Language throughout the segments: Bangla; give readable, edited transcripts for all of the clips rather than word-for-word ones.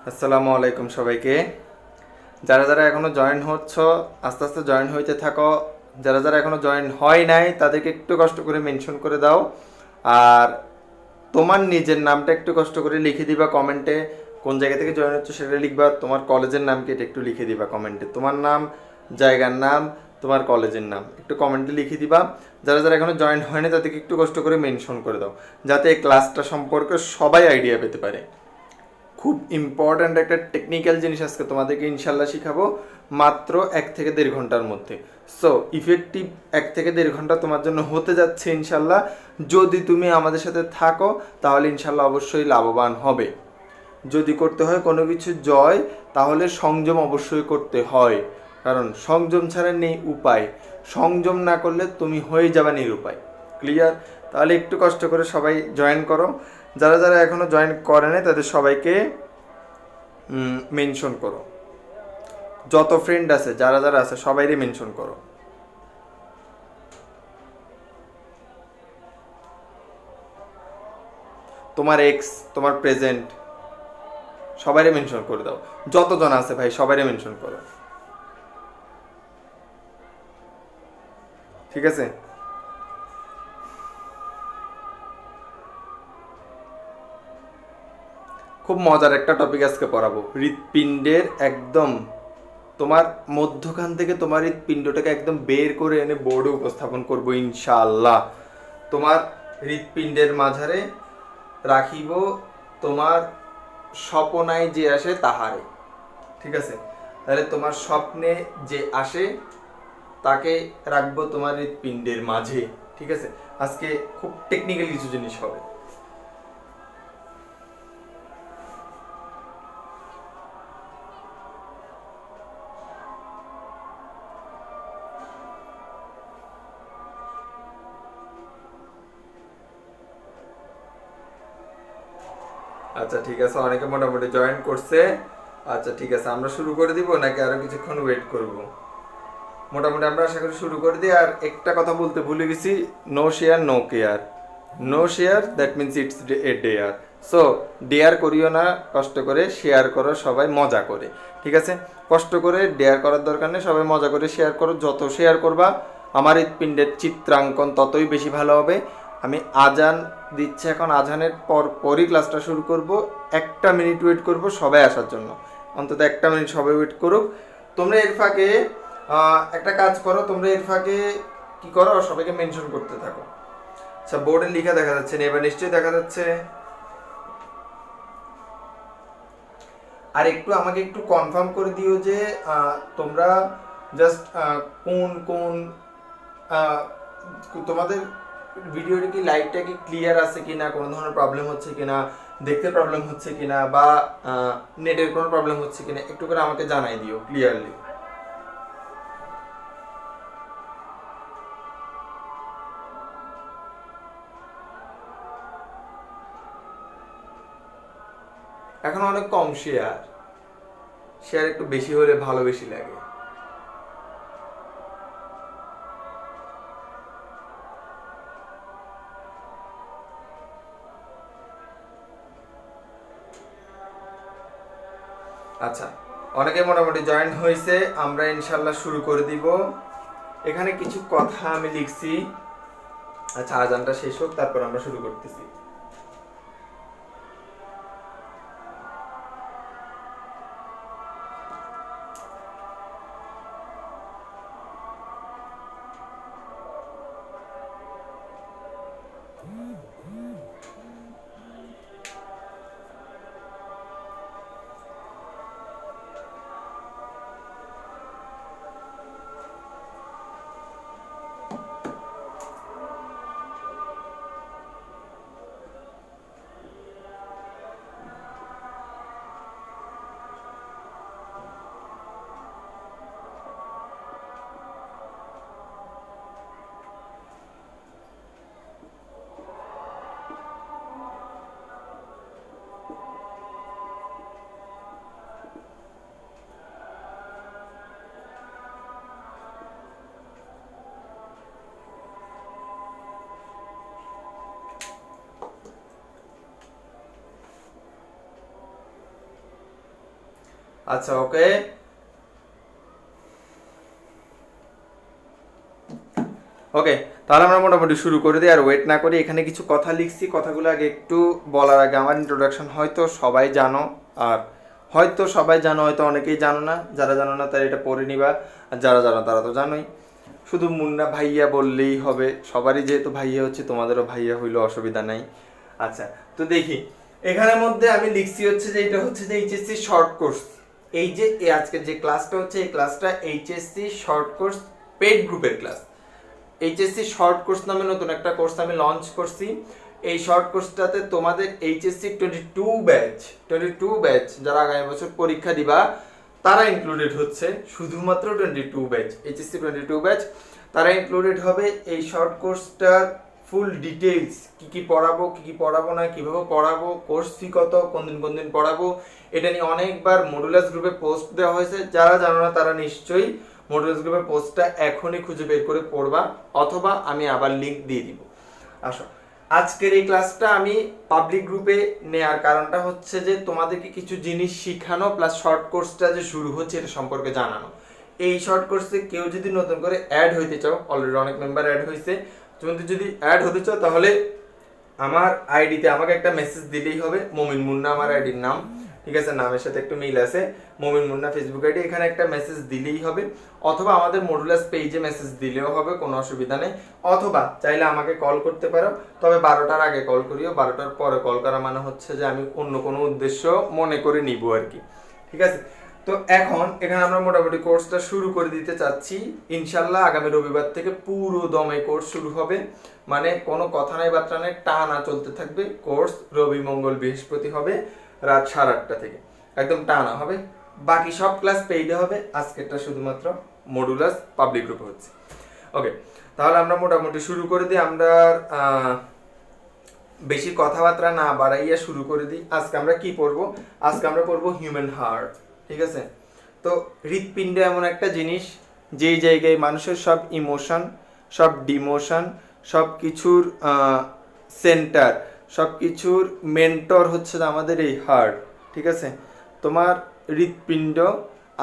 আসসালামু আলাইকুম সবাইকে। যারা যারা এখনো জয়েন হচ্ছ আস্তে আস্তে জয়েন হইতে থাকো। যারা যারা এখনো জয়েন হয় নাই তাদেরকে একটু কষ্ট করে মেনশন করে দাও। আর তোমার নিজের নামটা একটু কষ্ট করে লিখে দিবা কমেন্টে, কোন জায়গা থেকে জয়েন হচ্ছে সেটা লিখবা। তোমার কলেজের নাম কি এটা একটু লিখে দিবা কমেন্টে, তোমার নাম, জায়গার নাম, তোমার কলেজের নাম একটু কমেন্টে লিখে দিবা। যারা যারা এখনো জয়েন হয়নি তাদেরকে একটু কষ্ট করে মেনশন করে দাও, যাতে এই ক্লাসটা সম্পর্কে সবাই আইডিয়া পেতে পারে। খুব ইম্পর্ট্যান্ট একটা টেকনিক্যাল জিনিস আজকে তোমাদেরকে ইনশাল্লাহ শিখাবো, মাত্র 1 থেকে 1.5 ঘন্টার মধ্যে। সো ইফেক্টিভ 1 থেকে 1.5 ঘন্টা তোমার জন্য হতে যাচ্ছে ইনশাল্লাহ। যদি তুমি আমাদের সাথে থাকো তাহলে ইনশাল্লাহ অবশ্যই লাভবান হবে। যদি করতে হয় কোনো কিছু জয়, তাহলে সংযম অবশ্যই করতে হয়, কারণ সংযম ছাড়া নেই উপায়। সংযম না করলে তুমি হয়ে যাবে নিরুপায়। ক্লিয়ার? তাহলে একটু কষ্ট করে সবাই জয়েন করো। যারা যারা এখনো জয়েন করে নাই তাদের সবাইকে মেনশন করো। যত ফ্রেন্ড আছে যারা যারা আছে সবাইকে মেনশন করো। তোমার এক্স, তোমার প্রেজেন্ট, সবাইকে মেনশন করে দাও। যতজন আছে ভাই সবাইকে মেনশন করো, ঠিক আছে? খুব মজার একটা টপিক আজকে পড়াবো, হৃৎপিণ্ডের একদম তোমার মধ্যখান থেকে তোমার হৃৎপিণ্ডটাকে একদম বের করে এনে বোর্ডে উপস্থাপন করবো ইনশাআল্লাহ। তোমার হৃৎপিণ্ডের মাঝারে রাখিব তোমার স্বপনায় যে আসে তাহারে, ঠিক আছে? তাহলে তোমার স্বপ্নে যে আসে তাকে রাখবো তোমার হৃৎপিণ্ডের মাঝে, ঠিক আছে? আজকে খুব টেকনিক্যাল কিছু জিনিস হবে। আচ্ছা ঠিক আছে, অনেকে মোটামুটি জয়েন করছে। আচ্ছা ঠিক আছে, আমরা শুরু করে দিব নাকি আরো কিছুক্ষণ ওয়েট করব? মোটামুটি আমরা আশা করি শুরু করে দিই। আর একটা কথা বলতে ভুলে গেছি, no share no care. No share that means it's a dare. So dare করিও না, কষ্ট করে শেয়ার করো সবাই মজা করে, ঠিক আছে? কষ্ট করে ডেয়ার করার দরকার নেই, সবাই মজা করে শেয়ার করো। যত শেয়ার করবা আমার হৃৎপিণ্ডের চিত্রাঙ্কন ততই বেশি ভালো হবে। আমি আজান দিচ্ছে এখন, আজানের পরই ক্লাসটা শুরু করব। 1 মিনিট ওয়েট করব সবাই আসার জন্য, অন্তত 1 মিনিট সবাই ওয়েট করুক। তোমরা এর ফাঁকে একটা কাজ করো, তোমরা এর ফাঁকে কি করো, সবাইকে মেনশন করতে থাকো। আচ্ছা, বোর্ডে লেখা দেখা যাচ্ছে না? এবার নিশ্চয়ই দেখা যাচ্ছে। আর একটু আমাকে একটু কনফার্ম করে দিও যে তোমরা জাস্ট কোন কোন তোমাদের ভিডিওটা কি লাইটটা কি ক্লিয়ার আছে কিনা, কোনো ধরনের প্রবলেম হচ্ছে কিনা, দেখতে প্রবলেম হচ্ছে কিনা, বা নেটের কোনো প্রবলেম হচ্ছে কিনা একটু করে আমাকে জানাই দিও ক্লিয়ারলি। এখন অনেক কম শেয়ার, শেয়ার একটু বেশি হলে ভালো বেশি লাগে। আচ্ছা, অনেকে মোটামুটি জয়েন হয়েছে, আমরা ইনশাল্লাহ শুরু করে দিব। এখানে কিছু কথা আমি লিখছি। আচ্ছা, আজানটা শেষ হোক, তারপর আমরা শুরু করতেছি। আচ্ছা, ওকে, ওকে, তাহলে আমরা মোটামুটি শুরু করে দিই। আর ওয়েট না করি, এখানে কিছু কথা লিখছি, কথাগুলো আগে একটু বলার আগে আমার ইন্ট্রোডাকশন হয়তো সবাই জানো, আর হয়তো সবাই জানো, হয়তো অনেকেই জানো না। যারা জানো না তারা এটা পড়ে নিবা, আর যারা জানো তারা তো জানোই। শুধু মুন্না ভাইয়া বললেই হবে, সবারই যেহেতু ভাইয়া হচ্ছে, তোমাদেরও ভাইয়া হইলো, অসুবিধা নাই। আচ্ছা, তো দেখি এখানের মধ্যে আমি লিখছি হচ্ছে যে এটা হচ্ছে যে এইচএসসি শর্ট কোর্স। এই যে আজকের যে ক্লাসটা হচ্ছে, এই ক্লাসটা এইচএসসি শর্ট কোর্স পেড গ্রুপের ক্লাস। এইচএসসি শর্ট কোর্স নামে নতুন একটা কোর্স আমি লঞ্চ করছি। এই শর্ট কোর্সটাতে তোমাদের এইচএসসি 22 ব্যাচ যারা আগামী বছর পরীক্ষা দিবা তারা ইনক্লুডেড হচ্ছে। শুধুমাত্র 22 ব্যাচ, এইচএসসি 22 ব্যাচ তারা ইনক্লুডেড হবে এই শর্ট কোর্সটার ফুল ডিটেইলস। কি কি পড়াবো, কি কি পড়াবো না, কিভাবে পড়াবো, কোর্স ফি কত, কোন দিন পড়াবো, এটা নিয়ে অনেকবার মডুলাস গ্রুপে পোস্ট দেওয়া হয়েছে। যারা জানো না তারা নিশ্চয়ই মডুলাস গ্রুপের পোস্টটা এখনই খুঁজে বের করে পড়বা, অথবা আমি আবার লিংক দিয়ে দিব। আসো, আজকের এই ক্লাসটা আমি পাবলিক গ্রুপে নেয়ার কারণটা হচ্ছে যে তোমাদেরকে কিছু জিনিস শিখানো, প্লাস শর্ট কোর্সটা যে শুরু হচ্ছে এটা সম্পর্কে জানানো। এই শর্ট কোর্সে কেউ যদি নতুন করে অ্যাড হইতে চাও, অলরেডি অনেক মেম্বার অ্যাড হয়েছে, তুমি যদি অ্যাড হতে চাও তাহলে আমার আইডিতে আমাকে একটা মেসেজ দিলেই হবে। মমিন মুন্না আমার আইডির নাম, ঠিক আছে, নামের সাথে একটু মিল আছে, মমিন মুন্না ফেসবুক আইডি। এখানে একটা মেসেজ দিলেই হবে, অথবা আমাদের মডুলাস পেজে মেসেজ দিলেও হবে, কোনো অসুবিধা নেই। অথবা চাইলে আমাকে কল করতে পারো, তবে 12টার আগে কল করিও। 12টার পরে কল করা মানে হচ্ছে যে আমি অন্য কোনো উদ্দেশ্য মনে করে নিব আর কি, ঠিক আছে। তো এখন এখানে আমরা মোটামুটি কোর্সটা শুরু করে দিতে চাচ্ছি ইনশাল্লাহ। আগামী রবিবার থেকে পুরো দমে কোর্স শুরু হবে, মানে কোনো কথা নাই বার্তা নাই, টানা চলতে থাকবে কোর্স। রবি মঙ্গল বৃহস্পতি হবে রাত 8:30 থেকে, একদম টানা হবে। বাকি সব ক্লাস পেইডে হবে, আজকেরটা শুধুমাত্র মডুলাস পাবলিক গ্রুপে হচ্ছে। ওকে, তাহলে আমরা মোটামুটি শুরু করে দিই। আমরা বেশি কথাবার্তা না বাড়াইয়া শুরু করে দিই। আজকে আমরা কি পড়বো? আজকে আমরা পড়বো হিউম্যান হার্ট, ঠিক আছে। তো হৃৎপিণ্ড এমন একটা জিনিস যেই জায়গায় মানুষের সব ইমোশন, সব ডিমোশন, সব কিছুর সেন্টার, সব কিছুর মেন্টর হচ্ছে আমাদের এই হার্ট, ঠিক আছে। তোমার হৃৎপিণ্ড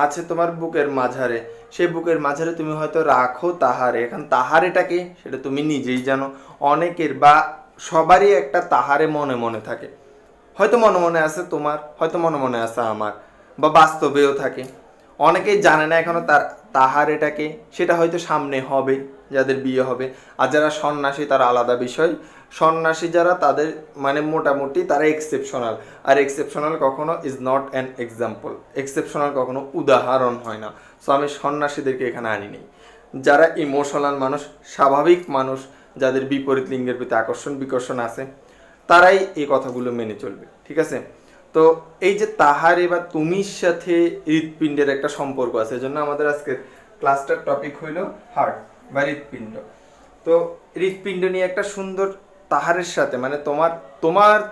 আছে তোমার বুকের মাঝারে, সেই বুকের মাঝারে তুমি হয়তো রাখো তাহারে। এখন তাহারেটা কি সেটা তুমি নিজেই জানো। অনেকের বা সবারই একটা তাহারে মনে মনে থাকে, হয়তো মনে মনে আছে তোমার, হয়তো মনে মনে আছে আমার, বা বাস্তবেও থাকে। অনেকেই জানে না এখনো তার তাহারেটাকে, সেটা হয়তো সামনে হবে যাদের বিয়ে হবে। আর যারা সন্ন্যাসী তারা আলাদা বিষয়। সন্ন্যাসী যারা তাদের মানে মোটামুটি তারা এক্সেপশনাল, আর এক্সেপশনাল কখনো is not an example, exceptional কখনো উদাহরণ হয় না। সো আমি সন্ন্যাসীদেরকে এখানে আনি নেই। যারা ইমোশনাল মানুষ, স্বাভাবিক মানুষ, যাদের বিপরীত লিঙ্গের প্রতি আকর্ষণ বিকর্ষণ আছে, তারাই এই কথাগুলো মেনে চলবে, ঠিক আছে? তো এই যে তাহারে বা তুমির সাথে হৃৎপিণ্ডের একটা সম্পর্ক আছে, এজন্য আমাদের আজকের ক্লাসটার টপিক হইল হার্ট বা হৃৎপিণ্ড। তো হৃৎপিণ্ড নিয়ে একটা সুন্দর তাহারের সাথে মানে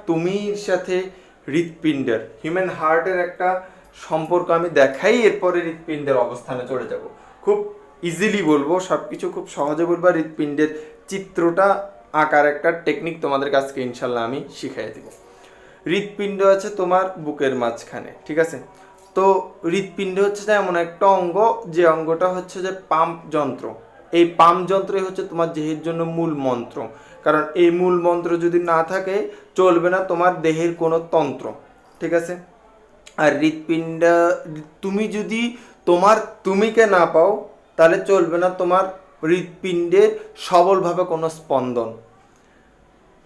তুমির সাথে হৃৎপিণ্ডের হিউম্যান হার্টের একটা সম্পর্ক আমি দেখাই, এরপরে হৃৎপিণ্ডের অবস্থানে চলে যাব। খুব ইজিলি বলবো, সব কিছু খুব সহজে বলবো। হৃৎপিণ্ডের চিত্রটা আঁকার একটা টেকনিক তোমাদের কাছকে ইনশাল্লাহ আমি শিখাই দিব। হৃৎপিণ্ড আছে তোমার বুকের মাঝখানে, ঠিক আছে? তো হৃৎপিণ্ড হচ্ছে যে এমন একটা অঙ্গ, যে অঙ্গটা হচ্ছে যে পাম্প যন্ত্র। এই পাম্প যন্ত্রই হচ্ছে তোমার দেহের জন্য মূল মন্ত্র, কারণ এই মূল মন্ত্র যদি না থাকে চলবে না তোমার দেহের কোনো তন্ত্র, ঠিক আছে? আর হৃৎপিণ্ড, তুমি যদি তোমার তুমিকে না পাও তাহলে চলবে না তোমার হৃৎপিণ্ডের সবলভাবে কোনো স্পন্দন।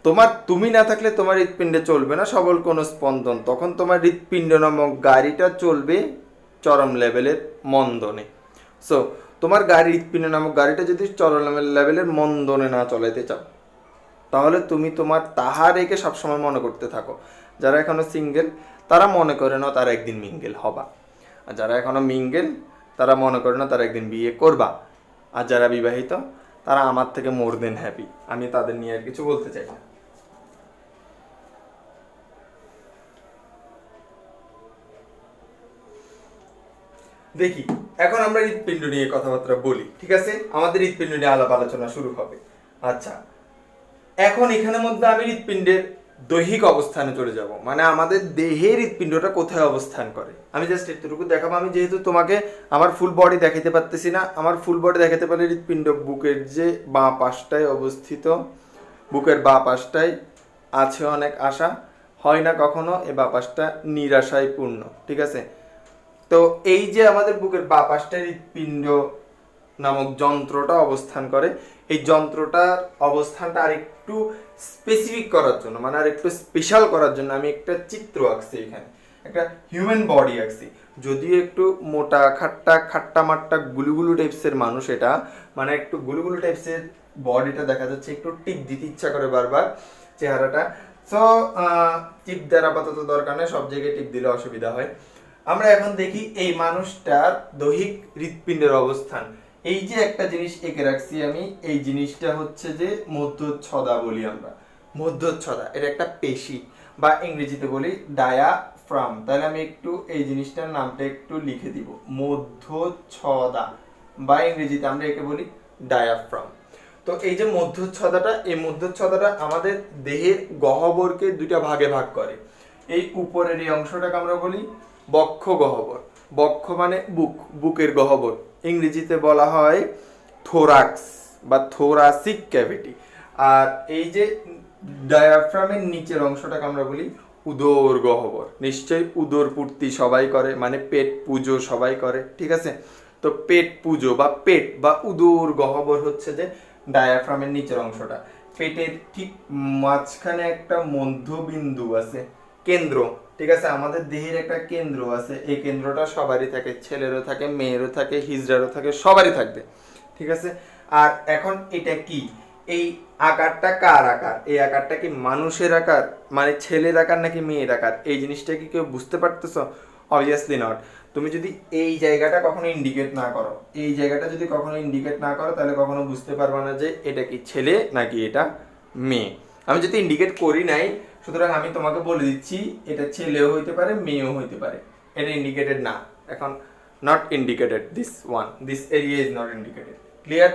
তোমার তুমি না থাকলে তোমার হৃৎপিণ্ডে চলবে না সবল কোনো স্পন্দন, তখন তোমার হৃৎপিণ্ড নামক গাড়িটা চলবে চরম লেভেলের মন্দনে। সো তোমার হৃৎপিণ্ড নামক গাড়িটা যদি চরম লেভেলের মন্দনে না চলাইতে চাও, তাহলে তুমি তোমার তাহারেকে সবসময় মনে করতে থাকো। যারা এখনো সিঙ্গেল তারা মনে করে না তারা একদিন মিঙ্গেল হবা, আর যারা এখনো মিঙ্গেল তারা মনে করে না তারা একদিন বিয়ে করবা, আর যারা বিবাহিত তারা আমার থেকে মোর দেন হ্যাপি। আমি তাদের নিয়ে আর কিছু বলতে চাই না। দেখি এখন আমরা হৃৎপিণ্ড নিয়ে কথাবার্তা বলি, ঠিক আছে? আমাদের হৃৎপিণ্ড নিয়ে আলাপ আলোচনা শুরু হবে। আচ্ছা, এখন এখানের মধ্যে আমি হৃৎপিণ্ডের দৈহিক অবস্থানে চলে যাব, মানে আমাদের দেহের হৃৎপিণ্ডটা কোথায় অবস্থান করে আমি জাস্ট এতটুকু দেখাবো। আমি যেহেতু তোমাকে আমার ফুল বডি দেখাতে পারতেছি না, আমার ফুল বডি দেখাতে পারলে হৃৎপিণ্ড বুকের যে বাঁ পাশটায় অবস্থিত, বুকের বাঁ পাশটায় আছে অনেক আশা, হয় না কখনো এ বাঁ পাশটা নিরাশায় পূর্ণ, ঠিক আছে? তো এই যে আমাদের বুকের বাঁ পাশটায় হৃৎপিণ্ড নামক যন্ত্রটা অবস্থান করে, এই যন্ত্রটার অবস্থানটা আরেকটু স্পেসিফিক করার জন্য, মানে আর একটু স্পেশাল করার জন্য আমি একটা চিত্র আঁকছি, এখানে একটা হিউম্যান বডি আঁকছি। যদিও একটু মোটা খাট্টা মাট্টা গুলুগুলু টাইপসের মানুষ এটা, মানে একটু গুলুগুলু টাইপসের বডিটা দেখা যাচ্ছে, একটু টিপ দিতে ইচ্ছা করে বারবার চেহারাটা। সো টিপ দেওয়ার আপাতত দরকার নেই, সব জায়গায় টিপ দিলে অসুবিধা হয়। আমরা এখন দেখি এই মানুষটার দৈহিক হৃৎপিণ্ডের অবস্থান। এই যে একটা জিনিস এঁকে রাখছি আমি, এই জিনিসটা হচ্ছে যে মধ্যচ্ছদা বলি আমরা। মধ্যচ্ছদা এটা একটা পেশি, বা ইংরেজিতে বলি ডায়াফ্রাম। তাহলে আমি একটু এই জিনিসটার নামটা একটু লিখে দিব, মধ্যচ্ছদা, বা ইংরেজিতে আমরা একে বলি ডায়াফ্রাম। তো এই যে মধ্যচ্ছদাটা, এই মধ্যচ্ছদাটা আমাদের দেহের গহ্বরকে দুইটা ভাগে ভাগ করে। এই উপরের এই অংশটাকে আমরা বলি বক্ষ গহ্বর। বক্ষ মানে বুক, বুকের গহ্বর, ইংরেজিতে বলা হয় থোরাক্স বা থোরাসিক ক্যাভিটি। আর এই যে ডায়াফ্রামের নিচের অংশটাকে আমরা বলি উদর গহ্বর। নিশ্চয়ই উদর পূর্তি সবাই করে, মানে পেট পুজো সবাই করে, ঠিক আছে? তো পেট পুজো বা পেট বা উদর গহ্বর হচ্ছে যে ডায়াফ্রামের নিচের অংশটা। পেটের ঠিক মাঝখানে একটা মধ্যবিন্দু আছে, কেন্দ্র, ঠিক আছে? আমাদের দেহের একটা কেন্দ্র আছে, এই কেন্দ্রটা সবারই থাকে, ছেলেরও থাকে, মেয়েরও থাকে, হিজড়ারও থাকে, সবারই থাকবে, ঠিক আছে? আর এখন এটা কি, এই আকারটা কার আকার? এই আকারটা কি মানুষের আকার, মানে ছেলের আকার নাকি মেয়ের আকার? এই জিনিসটা কি কেউ বুঝতে পারতেছো? Obviously not. তুমি যদি এই জায়গাটা কখনো ইন্ডিকেট না করো, এই জায়গাটা যদি কখনো ইন্ডিকেট না করো, তাহলে কখনো বুঝতে পারবে না যে এটা কি ছেলে নাকি এটা মেয়ে। আমি যদি ইন্ডিকেট করি নাই, সুতরাং আমি তোমাকে বলে দিচ্ছি এটা ছেলেও হইতে পারে, মেয়েও হইতে পারে। এটা ইন্ডিকেটেড না, এখন not indicated, this area is not indicated. Clear?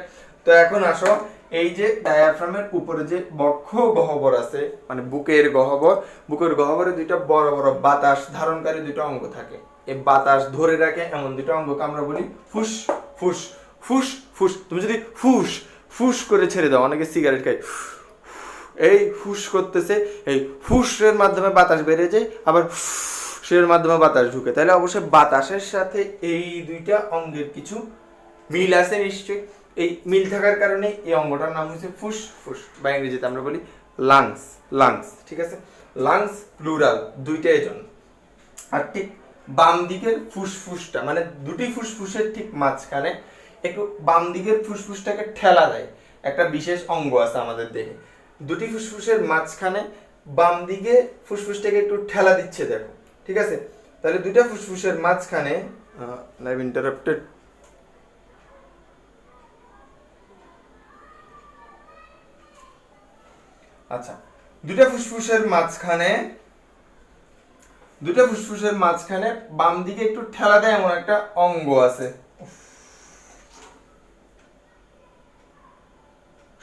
তো এখন আসো, এই যে ডায়াফ্রামের উপরে যে বক্ষ গহ্বর আছে, মানে বুকের গহ্বর, বুকের গহ্বরে দুইটা বড় বড় বাতাস ধারণকারী দুটো অঙ্গ থাকে। এই বাতাস ধরে রাখে এমন দুটো অঙ্গকে আমরা বলি ফুস ফুস ফুস ফুস। তুমি যদি ফুস ফুস করে ছেড়ে দাও, অনেকে সিগারেট খায়, এই ফুস করতেছে, এই ফুসের মাধ্যমে বাতাস বেরিয়ে যায়, আবার ফুসের মাধ্যমে বাতাস ঢুকে, তাহলে অবশ্যই বাতাসের সাথে এই দুইটা অঙ্গের কিছু মিল আছে নিশ্চয়ই। এই মিল থাকার কারণে এই অঙ্গটার নাম হচ্ছে ফুস ফুস, বা ইংরেজিতে আমরা বলি লাংস। লাংস, ঠিক আছে? লাংস প্লুরাল, দুইটাই জন। আর ঠিক বাম দিকের ফুসফুসটা, মানে দুটি ফুসফুসের ঠিক মাঝখানে একটু বাম দিকের ফুসফুসটাকে ঠেলা দেয়। একটা বিশেষ অঙ্গ আছে আমাদের দেহে, দুটি ফুসফুসের মাঝখানে বাম দিকে ফুসফুসটাকে একটু ঠেলা দিচ্ছে দেখো, ঠিক আছে? তাহলে দুইটা ফুসফুসের মাঝখানে লাইভ ইন্টারাপ্টেড, আচ্ছা, দুটা ফুসফুসের মাঝখানে বাম দিকে একটু ঠেলা দেয় এমন একটা অঙ্গ আছে।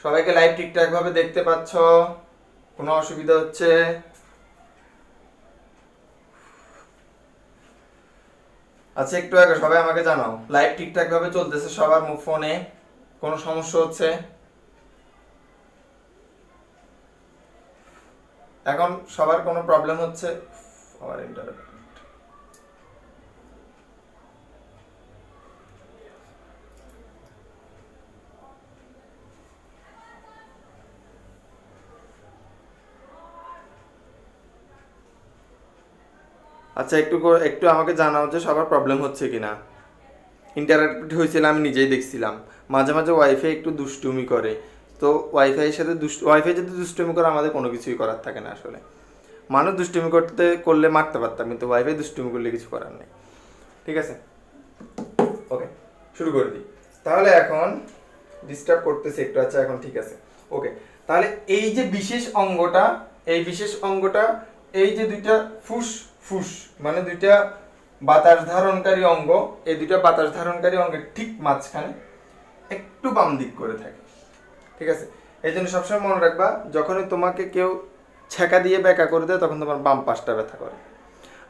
সবাইকে লাইভ ঠিকঠাক ভাবে দেখতে পাচ্ছ? কোনো অসুবিধা হচ্ছে? আচ্ছা, একটু আগে সবাই আমাকে জানাও লাইভ ঠিকঠাক ভাবে চলতেছে সবার ফোনে? কোনো সমস্যা হচ্ছে? এখন সবার কোনো প্রবলেম হচ্ছে? আমার ইন্টারনেট, আচ্ছা একটু আমাকে জানাও যে সবার প্রবলেম হচ্ছে কিনা। ইন্টারাপ্ট হয়েছিল, আমি নিজেই দেখছিলাম। মাঝে মাঝে ওয়াইফাই একটু দুষ্টুমি করে, তো ওয়াইফাইয়ের সাথে ওয়াইফাই যদি দুষ্টুমি করে আমাদের কোনো কিছুই করার থাকে না। আসলে মানুষ দুষ্টুমি করলে মারতে পারতাম, কিন্তু ওয়াইফাই দুষ্টুমি করলে কিছু করার নেই। ঠিক আছে, ওকে, শুরু করে দিই তাহলে। এখন ডিস্টার্ব করতেছে একটু, আচ্ছা এখন ঠিক আছে, ওকে। তাহলে এই যে বিশেষ অঙ্গটা, এই যে দুইটা ফুসফুস মানে দুইটা বাতাস ধারণকারী অঙ্গ, এই দুইটা বাতাস ধারণকারী অঙ্গের ঠিক মাঝখানে একটু বাম দিক করে থাকে, ঠিক আছে? এই জন্য সবসময় মনে রাখবা, যখনই তোমাকে কেউ ছ্যাঁকা দিয়ে ব্যাকা করে দেয় তখন তোমার বাম পাশটা ব্যথা করে।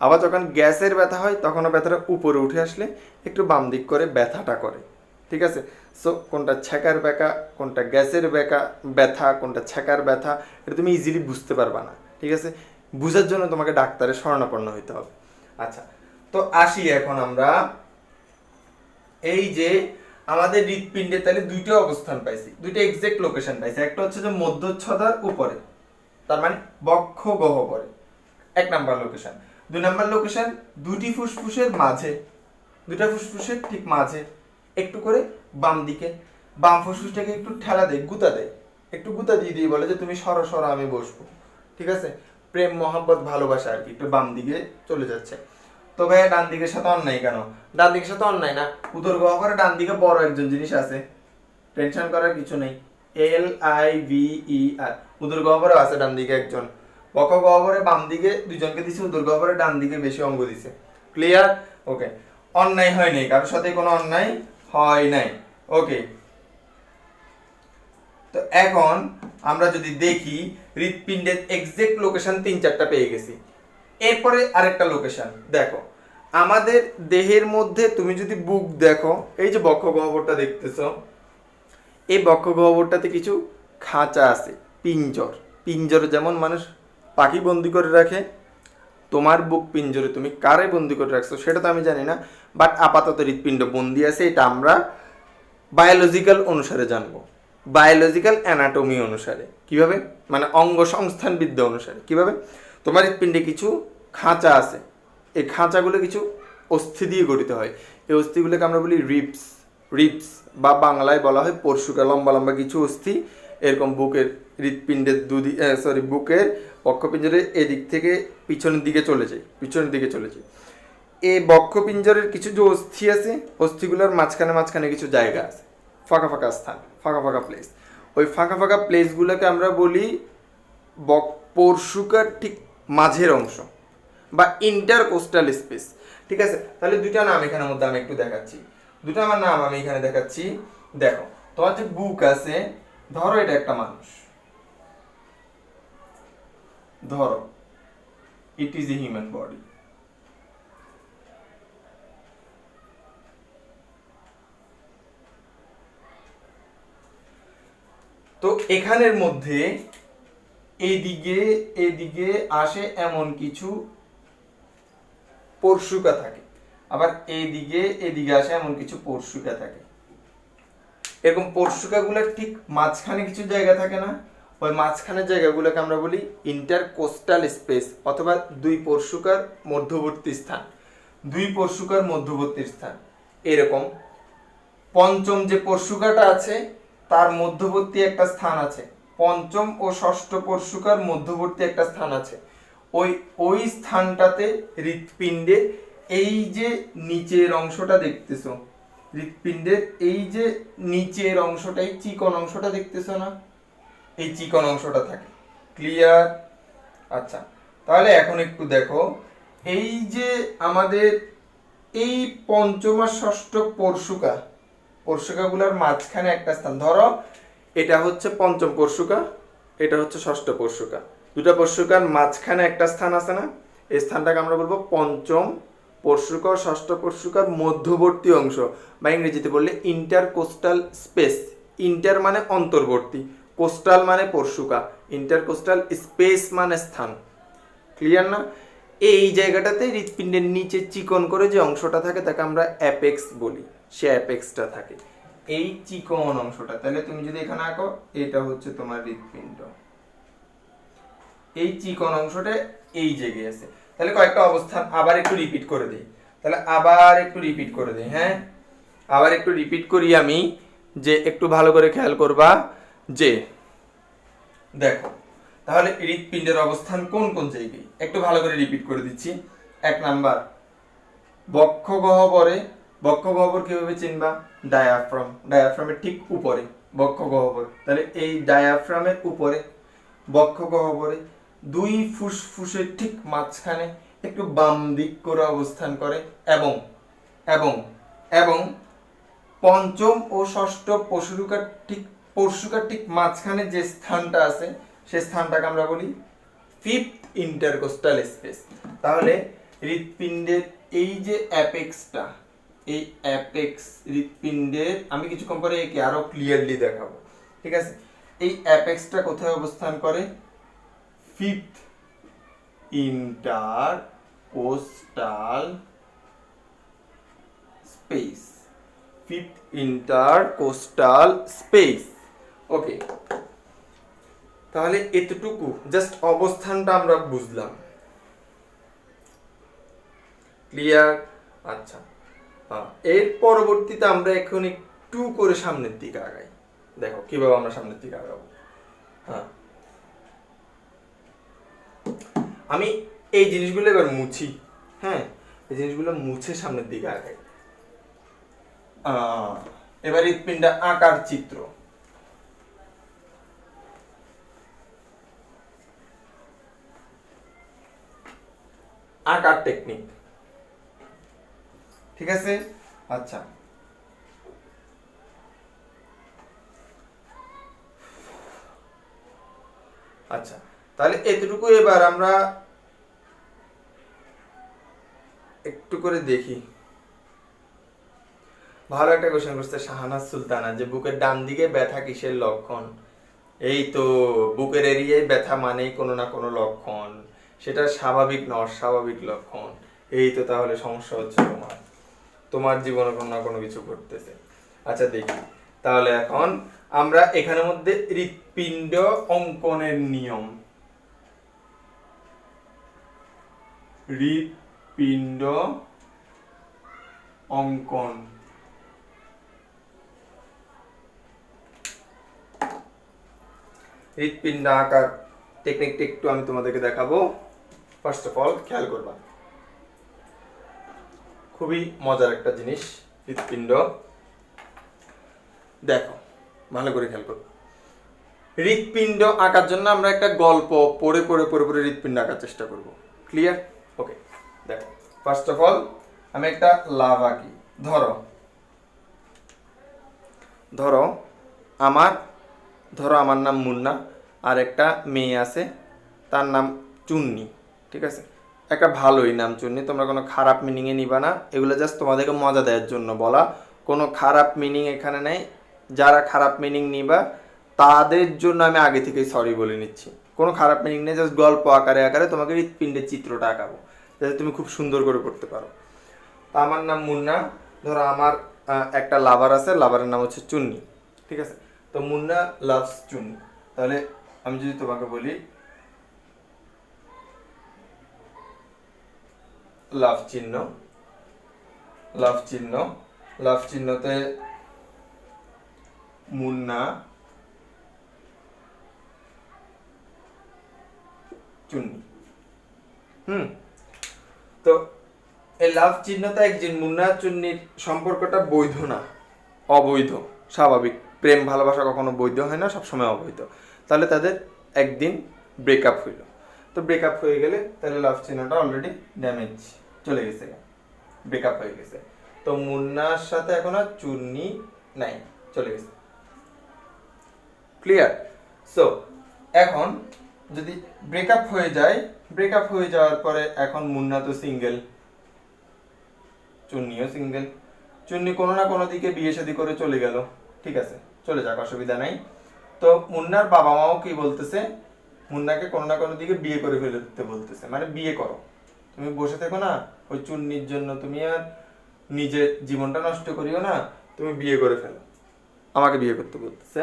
আবার যখন গ্যাসের ব্যথা হয় তখনও ব্যথাটা উপরে উঠে আসলে একটু বাম দিক করে ব্যথাটা করে, ঠিক আছে? সো কোনটা ছ্যাঁকার ব্যাকা, কোনটা গ্যাসের ব্যথা, কোনটা ছ্যাঁকার ব্যথা, এটা তুমি ইজিলি বুঝতে পারবা না, ঠিক আছে? বুঝার জন্য তোমাকে ডাক্তারের শরণাপন্ন হইতে হবে। আচ্ছা, তো আসি এখন আমরা এই যে আমাদের হৃৎপিণ্ডে তাহলে দুইটা অবস্থান পাইছি, দুইটা এক্সাক্ট লোকেশন পাইছি। একটা হচ্ছে যে মধ্যচ্ছদার উপরে, তার মানে বক্ষ গহ্বরে, এক নাম্বার লোকেশন। দুই নাম্বার লোকেশন দুটি ফুসফুসের মাঝে, দুটা ফুসফুসের ঠিক মাঝে একটু করে বাম দিকে, বাম ফুসফুসটাকে একটু ঠেলা দেয়, গুতা দেয়, একটু গুতা দিয়ে দিয়ে বলে যে তুমি সরো সরো আমি বসবো, ঠিক আছে? প্রেম মহব্বত ভালোবাসা আর কি, একটু বাম দিকে চলে যাচ্ছে। তো ভাইয়া ডান দিকের সাথে অন্যায় কেন? ডান দিকের সাথে অন্যায় না, উদর গহ্বরে ডান দিকে বড় একজন জিনিস আছে, টেনশন করার কিছু নেই। LIVER, উদর গহ্বরে আছে ডান দিকে একজন, বক্ষ গহ্বরে বাম দিকে দুজনকে দিছে, উদর গহ্বরে ডান দিকে বেশি অঙ্গ দিছে। ক্লিয়ার? ওকে, অন্যায় হয় নাই, কারোর সাথে কোনো অন্যায় হয় নাই। ওকে, তো এখন আমরা যদি দেখি হৃৎপিণ্ডের এক্সাক্ট লোকেশন 3-4টা পেয়ে গেছি। এরপরে আরেকটা লোকেশন দেখো, আমাদের দেহের মধ্যে তুমি যদি বুক দেখো, এই যে বক্ষ গহ্বরটা দেখতেছো, এই বক্ষ গহ্বরটাতে কিছু খাঁচা আছে, পিঞ্জর যেমন মানুষ পাখি বন্দি করে রাখে, তোমার বুক পিঞ্জরে তুমি কারে বন্দি করে রাখছো সেটা তো আমি জানি না, বাট আপাতত হৃৎপিণ্ড বন্দি আছে, এটা আমরা বায়োলজিক্যাল অনুসারে জানবো, বায়োলজিক্যাল অ্যানাটমি অনুসারে। কিভাবে? মানে অঙ্গ সংস্থান বিদ্যা অনুসারে। কিভাবে? তোমার হৃৎপিণ্ডে কিছু খাঁচা আছে, এই খাঁচাগুলো কিছু অস্থি দিয়ে গঠিত হয়, এই অস্থিগুলোকে আমরা বলি রিপস বা বাংলায় বলা হয় পরশুকা, লম্বা লম্বা কিছু অস্থি এরকম বুকের হৃৎপিণ্ডের বুকের বক্ষপিঞ্জরের এদিক থেকে পিছনের দিকে চলে যায়। এই বক্ষপিঞ্জরের কিছু যে অস্থি আছে, অস্থিগুলোর মাঝখানে কিছু জায়গা আছে, ফাঁকা স্থান, ফাঁকা প্লেস। ওই ফাঁকা প্লেসগুলোকে আমরা বলি পরশুকার ঠিক মাঝের অংশ বা ইন্টারকোস্টাল স্পেস, ঠিক আছে? তাহলে দুইটা নাম এখানের মধ্যে আমি একটু দেখাচ্ছি, দুটো আমার নাম আমি এখানে দেখাচ্ছি। দেখো, তোমার যে বুক আছে, ধরো এটা একটা মানুষ, ধরো it is a human body. তো এখানের মধ্যে এদিকে আসে এমন কিছু পরশুকা থাকে, আবার এদিকে আসে এমন কিছু পরশুকা থাকে। এরকম পরশুকাগুলোর ঠিক মাঝখানে কিছু জায়গা থাকে না, ওই মাঝখানের জায়গাগুলোকে আমরা বলি ইন্টারকোস্টাল স্পেস অথবা দুই পরশুকার মধ্যবর্তী স্থান। এরকম পঞ্চম যে পরশুকাটা আছে তার মধ্যবর্তী একটা স্থান আছে, পঞ্চম ও ষষ্ঠ পরশুকার মধ্যবর্তী একটা স্থান আছে, ওই ওই স্থানটাতে হৃৎপিণ্ডের এই যে নিচের অংশটা দেখতেছো, হৃৎপিণ্ডের এই যে নিচের অংশটা, এই চিকন অংশটা দেখতেছো না, এই চিকন অংশটা থাকে। ক্লিয়ার? আচ্ছা, তাহলে এখন একটু দেখো, এই যে আমাদের এই পঞ্চম আর ষষ্ঠ পরশুকাগুলোর মাঝখানে একটা স্থান, ধরো এটা হচ্ছে পঞ্চম পরশুকা, এটা হচ্ছে ষষ্ঠ পরশুকা, দুটা পরশুকার মাঝখানে একটা স্থান আছে না, এই স্থানটাকে আমরা বলবো পঞ্চম পরশুকা ও ষষ্ঠ পরশুকার মধ্যবর্তী অংশ, বা ইংরেজিতে বললে ইন্টারকোস্টাল স্পেস। ইন্টার মানে অন্তর্বর্তী, কোস্টাল মানে পরশুকা, ইন্টারকোস্টাল স্পেস মানে স্থান। ক্লিয়ার না? এই জায়গাটাতে হৃৎপিণ্ডের নিচে চিকন করে যে অংশটা থাকে তাকে আমরা অ্যাপেক্স বলি, সে অ্যাপেক্সটা থাকে এই চিকন অংশটা। তাহলে তুমি যদি এখানে আঁকো, এটা হচ্ছে তোমার হৃৎপিণ্ড, এই চিকন অংশটা এই জায়গায় আছে। তাহলে কয়েকটা অবস্থান আবার একটু রিপিট করে দিই, তাহলে আবার একটু রিপিট করে দিই, হ্যাঁ আবার একটু রিপিট করি আমি, যে একটু ভালো করে খেয়াল করবা, যে দেখো তাহলে হৃৎপিণ্ডের অবস্থান কোন কোন জায়গায়, একটু ভালো করে রিপিট করে দিচ্ছি। 1 নাম্বার, বক্ষ গহ্বরে, বক্ষ গহ্বর কিভাবে চিনবা? ডায়াফ্রাম, ডায়াফ্রামের ঠিক উপরে বক্ষ গহ্বর, তাহলে এই ডায়াফ্রামের উপরে বক্ষ গহ্বরে, 2 ফুসফুসের ঠিক মাঝখানে একটু বাম দিক করে অবস্থান করে, এবং এবং এবং পঞ্চম ও ষষ্ঠ পরশুকার ঠিক মাঝখানে যে স্থানটা আছে সেই স্থানটাকে আমরা বলি ফিফথ ইন্টারকোস্টাল স্পেস। তাহলে হৃৎপিণ্ডের এই যে অ্যাপেক্সটা, এই অ্যাপেক্স হৃৎপিণ্ডের, আমি কিছুক্ষণ পরে একে আরো ক্লিয়ারলি দেখাবো, ঠিক আছে? এই অ্যাপেক্সটা কোথায় অবস্থান করে? Fifth intercostal space, fifth intercostal space. Okay, তাহলে এতটুকু জাস্ট অবস্থানটা আমরা বুঝলাম। ক্লিয়ার? আচ্ছা, এর পরবর্তীতে আমরা এখন একটু করে সামনের দিকে আগাই। দেখো কিভাবে আমরা সামনের দিকে আগাবো। হ্যাঁ, আমি এই জিনিসগুলো এবার মুছি, হ্যাঁ এই জিনিসগুলো মুছে সামনের দিকে আগাই। এবার হৃৎপিণ্ড আকার চিত্র, আকার টেকনিক, ঠিক আছে? আচ্ছা, আচ্ছা তাহলে এতটুকু এবার আমরা একটু করে দেখি। ভালো একটা কোশ্চেন করছে শাহানাজ সুলতানা, যে বুকের ডান দিকে ব্যথা কিসের লক্ষণ? এই তো, বুকের এরিয়ায় ব্যথা মানেই কোনো না কোনো লক্ষণ, সেটা স্বাভাবিক না অস্বাভাবিক লক্ষণ। এই তো, তাহলে সমস্যা হচ্ছে তোমার জীবনে কোনো না কোনো কিছু ঘটতেছে। আচ্ছা দেখি, তাহলে এখন আমরা এখানের মধ্যে হৃৎপিণ্ড অঙ্কনের নিয়ম, হৃৎপিণ্ড অঙ্কন, হৃৎপিণ্ড আকার টেকনিকটা একটু আমি তোমাদেরকে দেখাবো। ফার্স্ট অফ অল খেয়াল করবা, খুবই মজার একটা জিনিস হৃৎপিণ্ড। দেখো ভালো করে খেয়াল করো, হৃৎপিণ্ড আঁকার জন্য আমরা একটা গল্প পড়ে পড়ে পড়ে পড়ে হৃৎপিণ্ড আঁকার চেষ্টা করব। ক্লিয়ার? ওকে, দেখো ফার্স্ট অফ অল আমি একটা লাভ আঁকি। ধরো ধরো আমার নাম মুন্না, আর একটা মেয়ে আছে তার নাম চুন্নি, ঠিক আছে? একটা ভালোই নাম চুন্নি, তোমরা কোনো খারাপ মিনিংয়ে নিবা না, এগুলো জাস্ট তোমাদেরকে মজা দেওয়ার জন্য বলা, কোনো খারাপ মিনিং এখানে নেই। যারা খারাপ মিনিং নিবা তাদের জন্য আমি আগে থেকেই সরি বলে নিচ্ছি, কোনো খারাপ মিনিং নেই, জাস্ট গল্প আকারে আকারে তোমাকে হৃৎপিণ্ডের চিত্রটা আঁকাবো যাতে তুমি খুব সুন্দর করে করতে পারো। তা আমার নাম মুন্না, ধরো আমার একটা লাভার আছে, লাভারের নাম হচ্ছে চুন্নি, ঠিক আছে? তো মুন্না লাভস চুন্নি, তাহলে আমি যদি তোমাকে বলি লাভ চিহ্ন, লাভ চিহ্ন, লাভ চিহ্নতে মুন্না চুন্নি। তো এই লাভ চিহ্নটা একজন মুন্না চুন্নির সম্পর্কটা বৈধ না, অবৈধ। স্বাভাবিক, প্রেম ভালোবাসা কখনো বৈধ হয় না, সবসময় অবৈধ। তাহলে তাদের একদিন ব্রেকআপ হইল। তো ব্রেকআপ হয়ে গেলে তাহলে লাভ চিহ্নটা অলরেডি ড্যামেজ চলে গেছে, ব্রেকআপ হয়ে গেছে। তো মুন্নার সাথে এখন আর চুন্নি নাই, চলে গেছে। ক্লিয়ার? সো এখন যদি ব্রেকআপ হয়ে যায়, ব্রেকআপ হয়ে যাওয়ার পরে এখন মুন্না তো সিঙ্গেল, চুন্নিও সিঙ্গেল। চুন্নি কোনো না কোনো দিকে বিয়ে শাদী করে চলে গেল, ঠিক আছে, চলে যাক, অসুবিধা নাই। তো মুন্নার বাবা মাও কি বলতেছে, মুন্নাকে কোনো না কোনো দিকে বিয়ে করে ফেলতে বলতেছে, মানে বিয়ে করো, তুমি বসে থেকো না ওই চুন্নির জন্য, তুমি আর নিজের জীবনটা নষ্ট করিও না, তুমি বিয়ে করে ফেলো, আমাকে বিয়ে করতে বলতেছে।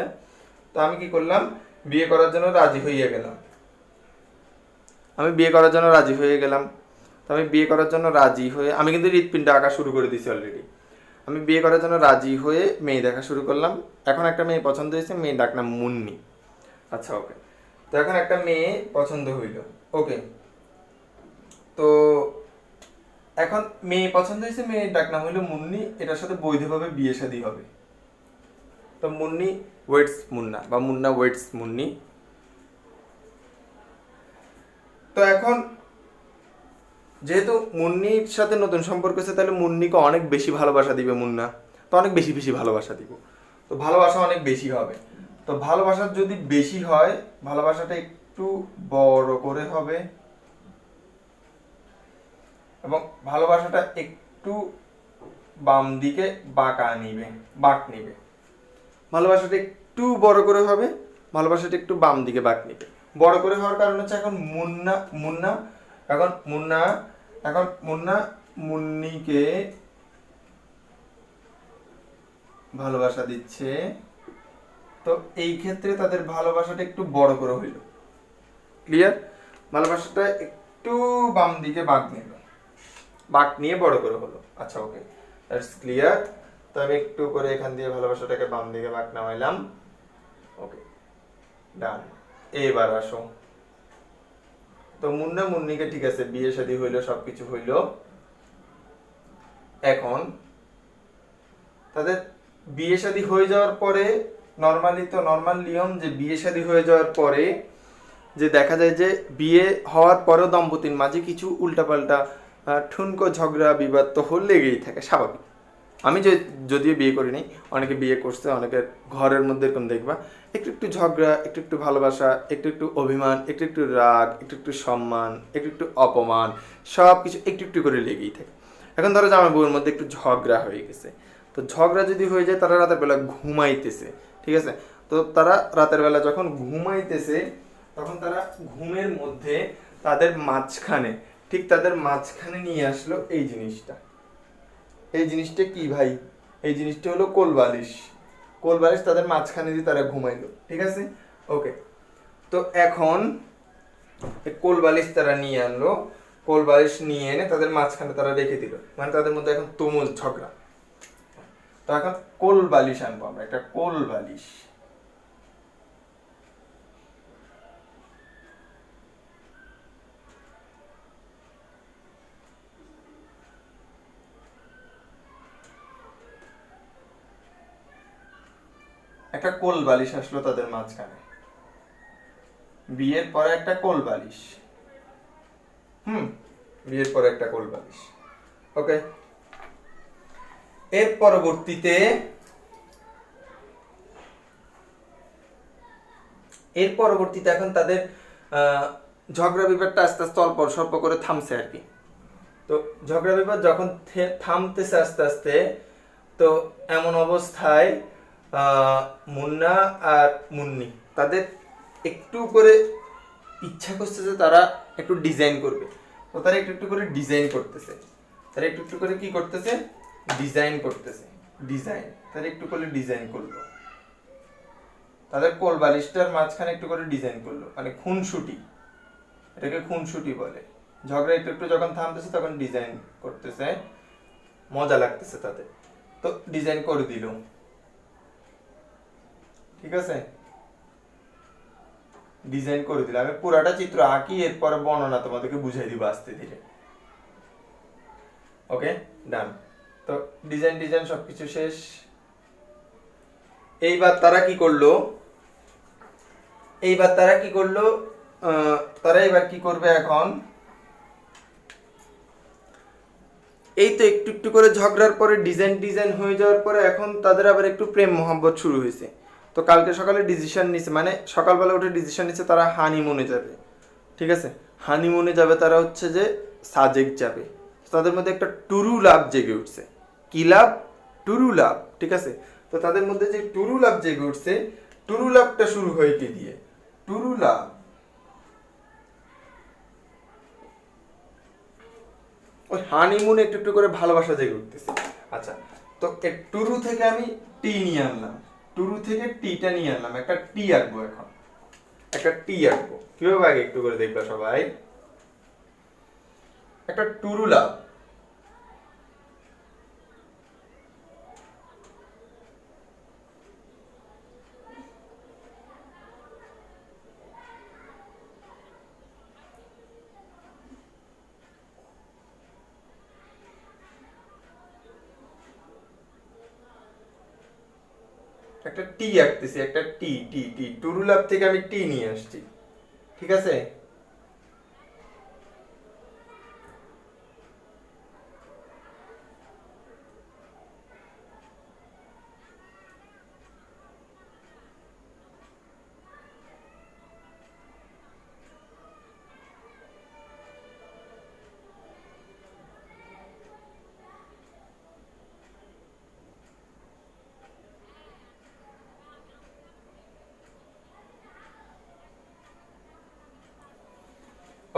তো আমি কি করলাম, বিয়ে করার জন্য রাজি হয়ে গেলাম। আমি বিয়ে করার জন্য রাজি হয়ে গেলাম। তো আমি বিয়ে করার জন্য রাজি হয়ে আমি কিন্তু হৃৎপিণ্ড আঁকা শুরু করে দিয়েছি অলরেডি। আমি বিয়ে করার জন্য রাজি হয়ে মেয়ে দেখা শুরু করলাম। এখন একটা মেয়ে পছন্দ হয়েছে, মেয়ে ডাক নাম মুন্নি। আচ্ছা, ওকে। তো এখন একটা মেয়ে পছন্দ হইল, ওকে। তো এখন মেয়ে পছন্দ হয়েছে, মেয়ে ডাক নাম হইলো মুন্নি, এটার সাথে বৈধভাবে বিয়ে শাদী হবে। তো মুন্নি ওয়েটস মুন্না বা মুন্না ওয়েটস মুন্নি। তো এখন যেহেতু মুন্নির সাথে নতুন সম্পর্ক হচ্ছে, তাহলে মুন্নিকে অনেক বেশি ভালোবাসা দিবে মুন্না, তো অনেক বেশি বেশি ভালোবাসা দিব, তো ভালোবাসা অনেক বেশি হবে। তো ভালোবাসা যদি বেশি হয়, ভালোবাসাটা একটু বড় করে হবে এবং ভালোবাসাটা একটু বাম দিকে বাঁক নিবে। ভালোবাসাটা একটু বড় করে হবে, ভালোবাসাটা একটু বাম দিকে বাঁক নিবে। বড় করে হওয়ার কারণ হচ্ছে এখন মুন্না মুন্নিকে ভালোবাসা দিচ্ছে। তো এই ক্ষেত্রে তাদের ভালোবাসাটা একটু বড় করে হইল। ক্লিয়ার? ভালোবাসাটা একটু বাম দিকে বাঁক নিয়ে বড় করে হলো। আচ্ছা, ওকে, দ্যাটস ক্লিয়ার। তো আমি একটু করে এখান দিয়ে ভালোবাসাটাকে বাম দিকে বাঁক নামাইলাম, ওকে, ডান। এবার আসো। তো মুন্না মুন্নিকে ঠিক আছে, বিয়ে শাদী হইলো, সবকিছু হইলো। এখন তাদের বিয়ে শাদী হয়ে যাওয়ার পরে নর্মাল নিয়ম যে বিয়ে শাদী হয়ে যাওয়ার পরে যে দেখা যায় যে বিয়ে হওয়ার পরেও দম্পতির মাঝে কিছু উল্টাপাল্টা ঠুনকো ঝগড়া বিবাদ তো লেগেই থাকে, স্বাভাবিক। আমি যদিও বিয়ে করিনি, অনেকে বিয়ে করছে, অনেকের ঘরের মধ্যে এরকম দেখবা একটু একটু ঝগড়া, একটু একটু ভালোবাসা, একটু একটু অভিমান, একটু একটু রাগ, একটু একটু সম্মান, একটু একটু অপমান, সব কিছু একটু একটু করে লেগেই থাকে। এখন ধরো জামাই বউয়ের মধ্যে একটু ঝগড়া হয়ে গেছে, তো ঝগড়া যদি হয়ে যায়, তারা রাতের বেলা ঘুমাইতেছে, ঠিক আছে। তো তারা রাতের বেলা যখন ঘুমাইতেছে, তখন তারা ঘুমের মধ্যে তাদের মাঝখানে নিয়ে আসলো এই জিনিসটা। এই জিনিসটা কি ভাই? এই জিনিসটা হলো কোলবালিশ তাদের মাঝখানে দিয়ে তারা ঘুমাইলো, ঠিক আছে, ওকে। তো এখন কোলবালিশ তারা নিয়ে আনলো, কোলবালিশ নিয়ে এনে তাদের মাঝখানে তারা রেখে দিল, মানে তাদের মধ্যে এখন তুমুল ঝগড়া। তো এখন কোলবালিশ আনবো আমরা, একটা কোলবালিশ। একটা কোল বালিশ আসলো তাদের মাঝখানে, বিয়ের পরে একটা কোল বালিশ। বিয়ের পরে একটা কোল বালিশ, ওকে। এর পরবর্তীতে এখন তাদের ঝগড়া বিবাদটা আস্তে আস্তে অল্প স্বল্প করে থামছে আর কি। তো ঝগড়া বিবাদ যখন থামতেছে আস্তে আস্তে, তো এমন অবস্থায় মুন্না আর মুন্নি তাদের একটু করে ইচ্ছা করছে যে তারা একটু ডিজাইন করবে। তো তারা একটু একটু করে ডিজাইন করতেছে, তারা একটু একটু করে কি করতেছে, ডিজাইন করতেছে। তারা একটু করে ডিজাইন করলো, তাদের কোল বালিশটার মাঝখানে একটু করে ডিজাইন করলো, মানে খুনসুটি, এটাকে খুনসুটি বলে। ঝগড়া একটু একটু যখন থামতেছে তখন ডিজাইন করতেছে, মজা লাগতেছে তাদের, তো ডিজাইন করে দিল। ঠিক আছে, ডিজাইন করে দিলাম। আমি পুরাটা চিত্র আঁকি, এরপরে বর্ণনা তোমাদেরকে বুঝাই দিব আস্তে ধীরে। ওকে, ডান। তো ডিজাইন ডিজাইন সবকিছু শেষ। এইবার তারা কি করলো, তারা এবার কি করবে এখন, এই তো একটু একটু করে ঝগড়ার পরে ডিজাইন ডিজাইন হয়ে যাওয়ার পরে এখন তাদের আবার একটু প্রেম মহব্বত শুরু হয়েছে। তো কালকে সকালে ডিসিশন নিছে, মানে সকালবেলা উঠে ডিসিশন নিচ্ছে তারা হানিমুনে যাবে। ঠিক আছে, হানিমুনে যাবে তারা, হচ্ছে যে সাজেক যাবে। তাদের মধ্যে একটা টুরু লাভ জেগে উঠছে। কি লাভ? টুরু লাভ। ঠিক আছে, তো তাদের মধ্যে যে টুরু লাভ জেগে উঠছে, টুরু লাভটা শুরু হয় কি দিয়ে? টুরু লাভ, ওই হানিমুনে একটু একটু করে ভালোবাসা জেগে উঠতেছে। আচ্ছা, তো টুরু থেকে আমি টি নিয়ে আনলাম, টুরু থেকে টিটা নিয়ে আনলাম, একটা টি আঁকবো। এখন একটা টি আঁকবো কিভাবে আগে একটু করে দেখবা সবাই। একটা টুরু লাভ, একটা টি আঁকতেছি, একটা টি টি টি টুরু লাভ থেকে আমি টি নিয়ে আসছি। ঠিক আছে,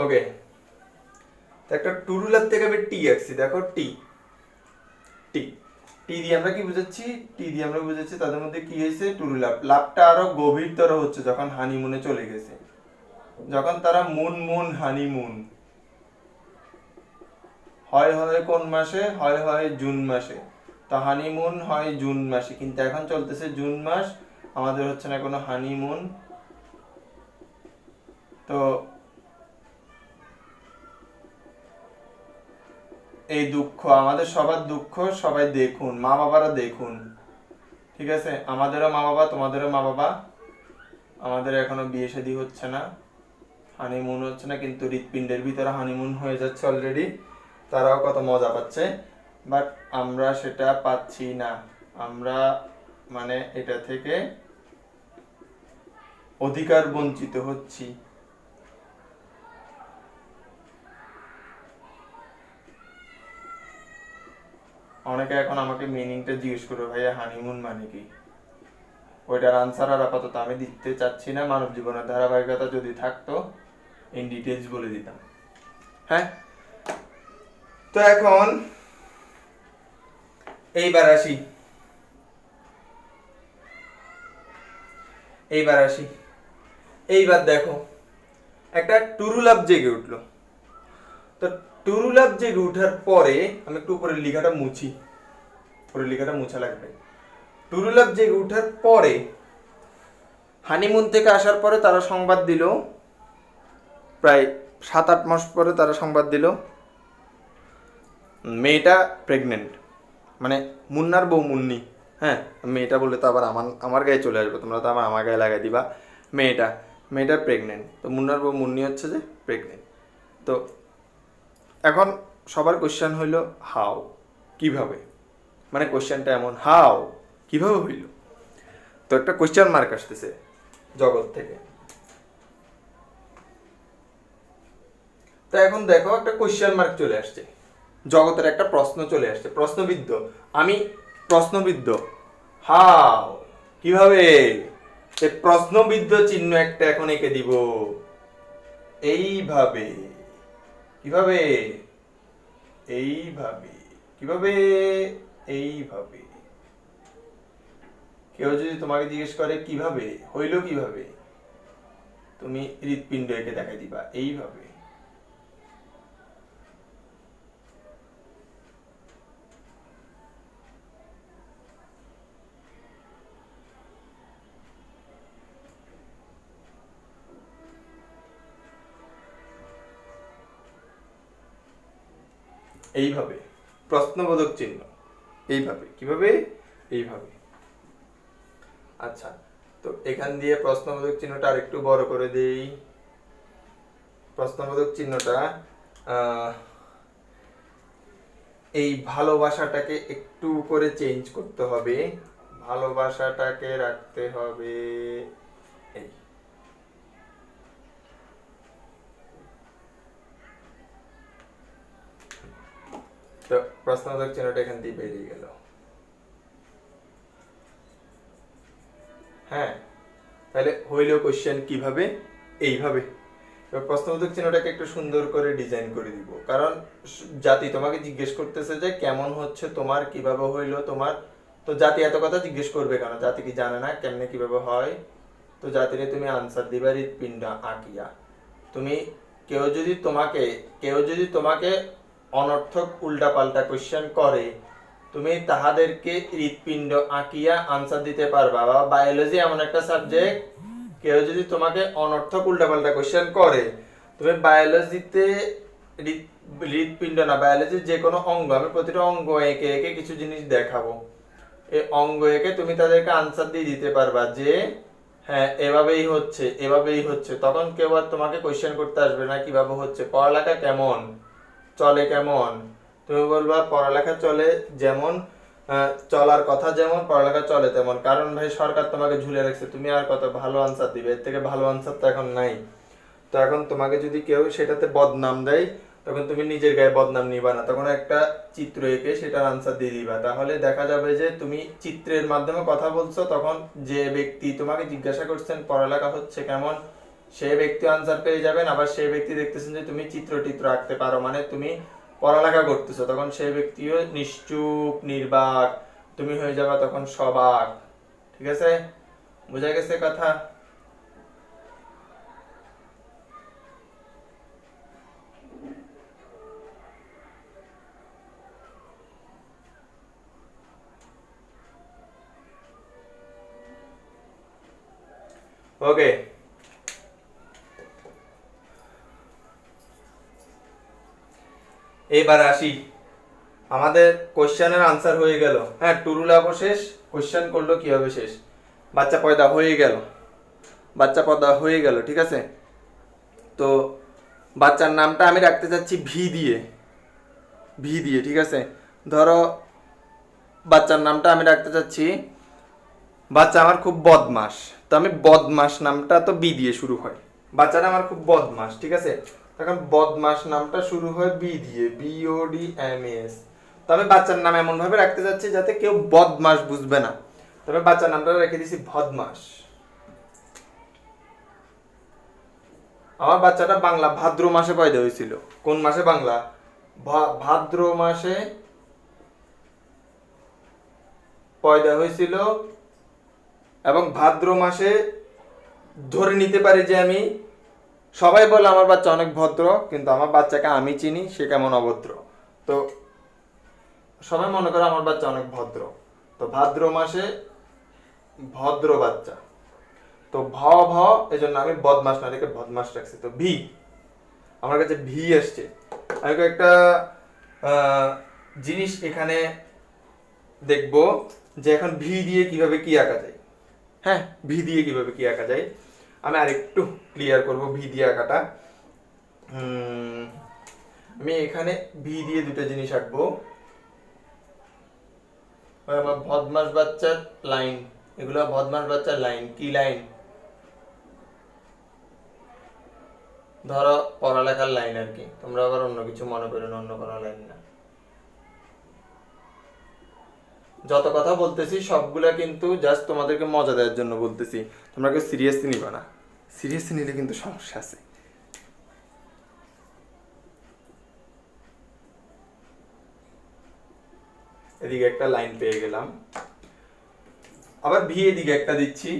ওকে। একটা টুরু লাভ থেকে আমি টি আঁকছি, দেখো টি টি টি দিয়ে আমরা কি বুঝাচ্ছি? টি দিয়ে আমরা বুঝাচ্ছি তাদের মধ্যে কি হয়েছে, টুরু লাভ। লাভটা আরো গভীরতর হচ্ছে যখন হানিমুনে চলে গেছে, যখন তারা মুন মুন হানিমুন হয় হয় কোন মাসে, হয় হয় জুন মাসে। তো হানিমুন হয় জুন মাসে, কিন্তু এখন চলতেছে জুন মাস, আমাদের হচ্ছে না কোনো হানিমুন। তো এই দুঃখ, আমাদের সবার দুঃখ সবাই দেখুন, মা বাবারা দেখুন। ঠিক আছে, আমাদেরও মা বাবা, তোমাদেরও মা বাবা, আমাদের এখনো বিয়ে শাদী হচ্ছে না, হানিমুন হচ্ছে না, কিন্তু হৃৎপিণ্ডের ভিতরে হানিমুন হয়ে যাচ্ছে অলরেডি। তারাও কত মজা পাচ্ছে, বাট আমরা সেটা পাচ্ছি না। আমরা মানে এটা থেকে অধিকার বঞ্চিত হচ্ছি। অনেকে এখন আমাকে মিনিংটা জিজ্ঞেস করবে, ভাইয়া হানিমুন মানে কি? ওইটার আনসার আর আপাতত আমি দিতে চাচ্ছি না। মানব জীবনের ধারাবাহিকতা যদি থাকতো ইন ডিটেলস বলে দিতাম। হ্যাঁ, তো এখন এইবার আসি, এইবার দেখো একটা টুরুলাভ জেগে উঠলো। তো টুরুলাভ জেগে উঠার পরে আমি একটু উপরের লেখাটা মুছি, উপরের লেখাটা মুছা লাগবে। টুরুলাভ জেগে উঠার পরে হানিমুন থেকে আসার পরে তারা সংবাদ দিল, প্রায় 7-8 মাস পরে তারা সংবাদ দিল মেয়েটা প্রেগনেন্ট। মানে মুন্নার বউ মুন্নি, হ্যাঁ মেয়েটা বললে তো আবার আমার গায়ে চলে আসবে, তোমরা তো আমার গায়ে লাগাই দিবা। মেয়েটা প্রেগনেন্ট। তো মুন্নার বউ মুন্নি হচ্ছে যে প্রেগনেন্ট। তো এখন সবার কোশ্চেন হইল হাউ, কিভাবে, মানে কোশ্চেনটা এমন হাউ, কিভাবে হইল? তো একটা কোশ্চেন মার্ক আসতেছে জগৎ থেকে। তো এখন দেখো একটা কোশ্চেন মার্ক চলে আসছে, জগতের একটা প্রশ্ন চলে আসছে, প্রশ্নবিদ্ধ। আমি প্রশ্নবিদ্ধ, হাউ, কিভাবে? সে প্রশ্নবিদ্ধ চিহ্ন একটা এখন এঁকে দিব, এইভাবে। কিভাবে? এইভাবে। কিভাবে? এইভাবে। কেউ যদি তোমাকে জিজ্ঞেস করে কিভাবে হইল, কিভাবে, তুমি হৃৎপিণ্ড এঁকে দেখাই দিবা এইভাবে। এইভাবে, প্রশ্নবোধক চিহ্ন এইভাবে, কিভাবে? এইভাবে। আচ্ছা, তো এখান দিয়ে প্রশ্নবোধক চিহ্নটা আরেকটু বড় করে দেই। প্রশ্নবোধক চিহ্নটা এই ভালোবাসাটাকে একটু করে চেঞ্জ করতে হবে, ভালোবাসাটাকে রাখতে হবে এই। তো প্রশ্নবোধক চিহ্নটা এখান দিয়ে বেরিয়ে গেল। হ্যাঁ, তাহলে হইল কোশ্চেন কিভাবে? এইভাবে। প্রশ্নবোধক চিহ্নটাকে একটু সুন্দর করে ডিজাইন করে দিব, কারণ জাতি তোমাকে জিজ্ঞেস করতেছে যে কেমন হচ্ছে তোমার, কিভাবে হইলো তোমার। তো জাতি এত কথা জিজ্ঞেস করবে কেন? জাতি কি জানে না কেমনে কিভাবে হয়? তো জাতিরে তুমি আনসার দিবা হৃৎপিণ্ড আঁকিয়া। তুমি কেউ যদি তোমাকে অনর্থক উল্টাপাল্টা কোশ্চেন করে, তুমি তাহাদেরকে হৃৎপিণ্ড আঁকিয়া আনসার দিতে পারবা। বা বায়োলজি এমন একটা সাবজেক্ট, কেউ যদি তোমাকে অনর্থক উল্টাপাল্টা কোশ্চেন করে, তুমি বায়োলজিতে হৃৎপিণ্ড না, বায়োলজির যে কোনো অঙ্গ, আমি প্রতিটা অঙ্গ এঁকে এঁকে কিছু জিনিস দেখাবো। এই অঙ্গ এঁকে তুমি তাদেরকে আনসার দিয়ে দিতে পারবা যে হ্যাঁ এভাবেই হচ্ছে, এভাবেই হচ্ছে। তখন কেউ আর তোমাকে কোশ্চেন করতে আসবে না কিভাবে হচ্ছে। পড়ালেখা কেমন চলে, কেমন? তুমি বলবা পড়ালেখা চলে যেমন, চলার কথা যেমন, পড়ালেখা চলে তেমন। কারণ ভাই সরকার তোমাকে ঝুলে রাখছে, তুমি আর কত ভালো আনসার দিবে? এর থেকে ভালো আনসার তো এখন নাই। তো এখন তোমাকে যদি কেউ সেটাতে বদনাম দেয়, তখন তুমি নিজের গায়ে বদনাম নিবা না, তখন একটা চিত্র এঁকে সেটার আনসার দিয়ে দিবা। তাহলে দেখা যাবে যে তুমি চিত্রের মাধ্যমে কথা বলছো, তখন যে ব্যক্তি তোমাকে জিজ্ঞাসা করছেন পড়ালেখা হচ্ছে কেমন, সে ব্যক্তি আনসার পেয়ে যাবেন। আবার সেই ব্যক্তি দেখতেছেন যে তুমি চিত্র আঁকতে পারো, মানে তুমি পড়ালেখা করতেছো, তখন সেই ব্যক্তিও নিশ্চুপ নির্বাক, তুমি হয়ে যাবে তখন সবাক। ঠিক আছে? বোঝা গেছে কথা? ওকে, এবার আসি, আমাদের কোশ্চেনের আনসার হয়ে গেল। হ্যাঁ, টুরুলাভ শেষ, কোশ্চেন করলো কিভাবে শেষ। বাচ্চা পয়দা হয়ে গেল, বাচ্চা পয়দা হয়ে গেল, ঠিক আছে? তো বাচ্চার নামটা আমি রাখতে চাচ্ছি ভি দিয়ে, ভি দিয়ে, ঠিক আছে? ধরো বাচ্চার নামটা আমি রাখতে চাচ্ছি, বাচ্চা আমার খুব বদমাস, তো আমি বদমাস নামটা তো বি দিয়ে শুরু হয়। বাচ্চাটা আমার খুব বদমাস, ঠিক আছে? তখন বদমাস নামটা শুরু হয় বি দিয়ে, BODMAS। তো আমি বাচ্চার নাম এমন ভাবে রাখতে যাচ্ছি যাতে কেউ বদমাস বুঝবে না, তবে বাচ্চার নামটা রেখে দিছি বদমাস। আমার বাচ্চাটা বাংলা ভাদ্র মাসে পয়দা হয়েছিল। কোন মাসে? বাংলা ভাদ্র মাসে পয়দা হয়েছিল। এবং ভাদ্র মাসে ধরে নিতে পারি যে আমি, সবাই বলে আমার বাচ্চা অনেক ভদ্র, কিন্তু আমার বাচ্চাকে আমি চিনি সে কেমন অভদ্র। তো সবাই মনে করে আমার বাচ্চা অনেক ভদ্র। তো ভাদ্র মাসে ভদ্র বাচ্চা, তো ভ এই জন্য আমি বদমাস না রেখে ভদমাস রাখছি। তো ভি, আমার কাছে ভি আসছে। আমি একটা জিনিস এখানে দেখবো যে এখন ভি দিয়ে কিভাবে কি আঁকা যায়। হ্যাঁ, ভি দিয়ে কিভাবে কি আঁকা যায় আমি আরেকটু ক্লিয়ার করব ভি দিয়ে আঁকাটা। আমি এখানে ভি দিয়ে দুটো জিনিস আঁকবো। আমার বদমাস বাচ্চার লাইন, এগুলো বদমাস বাচ্চার লাইন। কি লাইন? ধরো পড়ালেখার লাইন আর কি, তোমরা আবার অন্য কিছু মনে করো না, অন্য কোনো লাইন না। যত কথা বলতেছি সবগুলা কিন্তু জাস্ট তোমাদেরকে মজা দেওয়ার জন্য বলতেছি, তোমরা কেউ সিরিয়াসলি নিবা না, সিরিয়াসলি নিলে কিন্তু সমস্যা আছে। এদিকে একটা লাইন পেয়ে গেলাম, আবার ভি এদিকে একটা দিচ্ছি।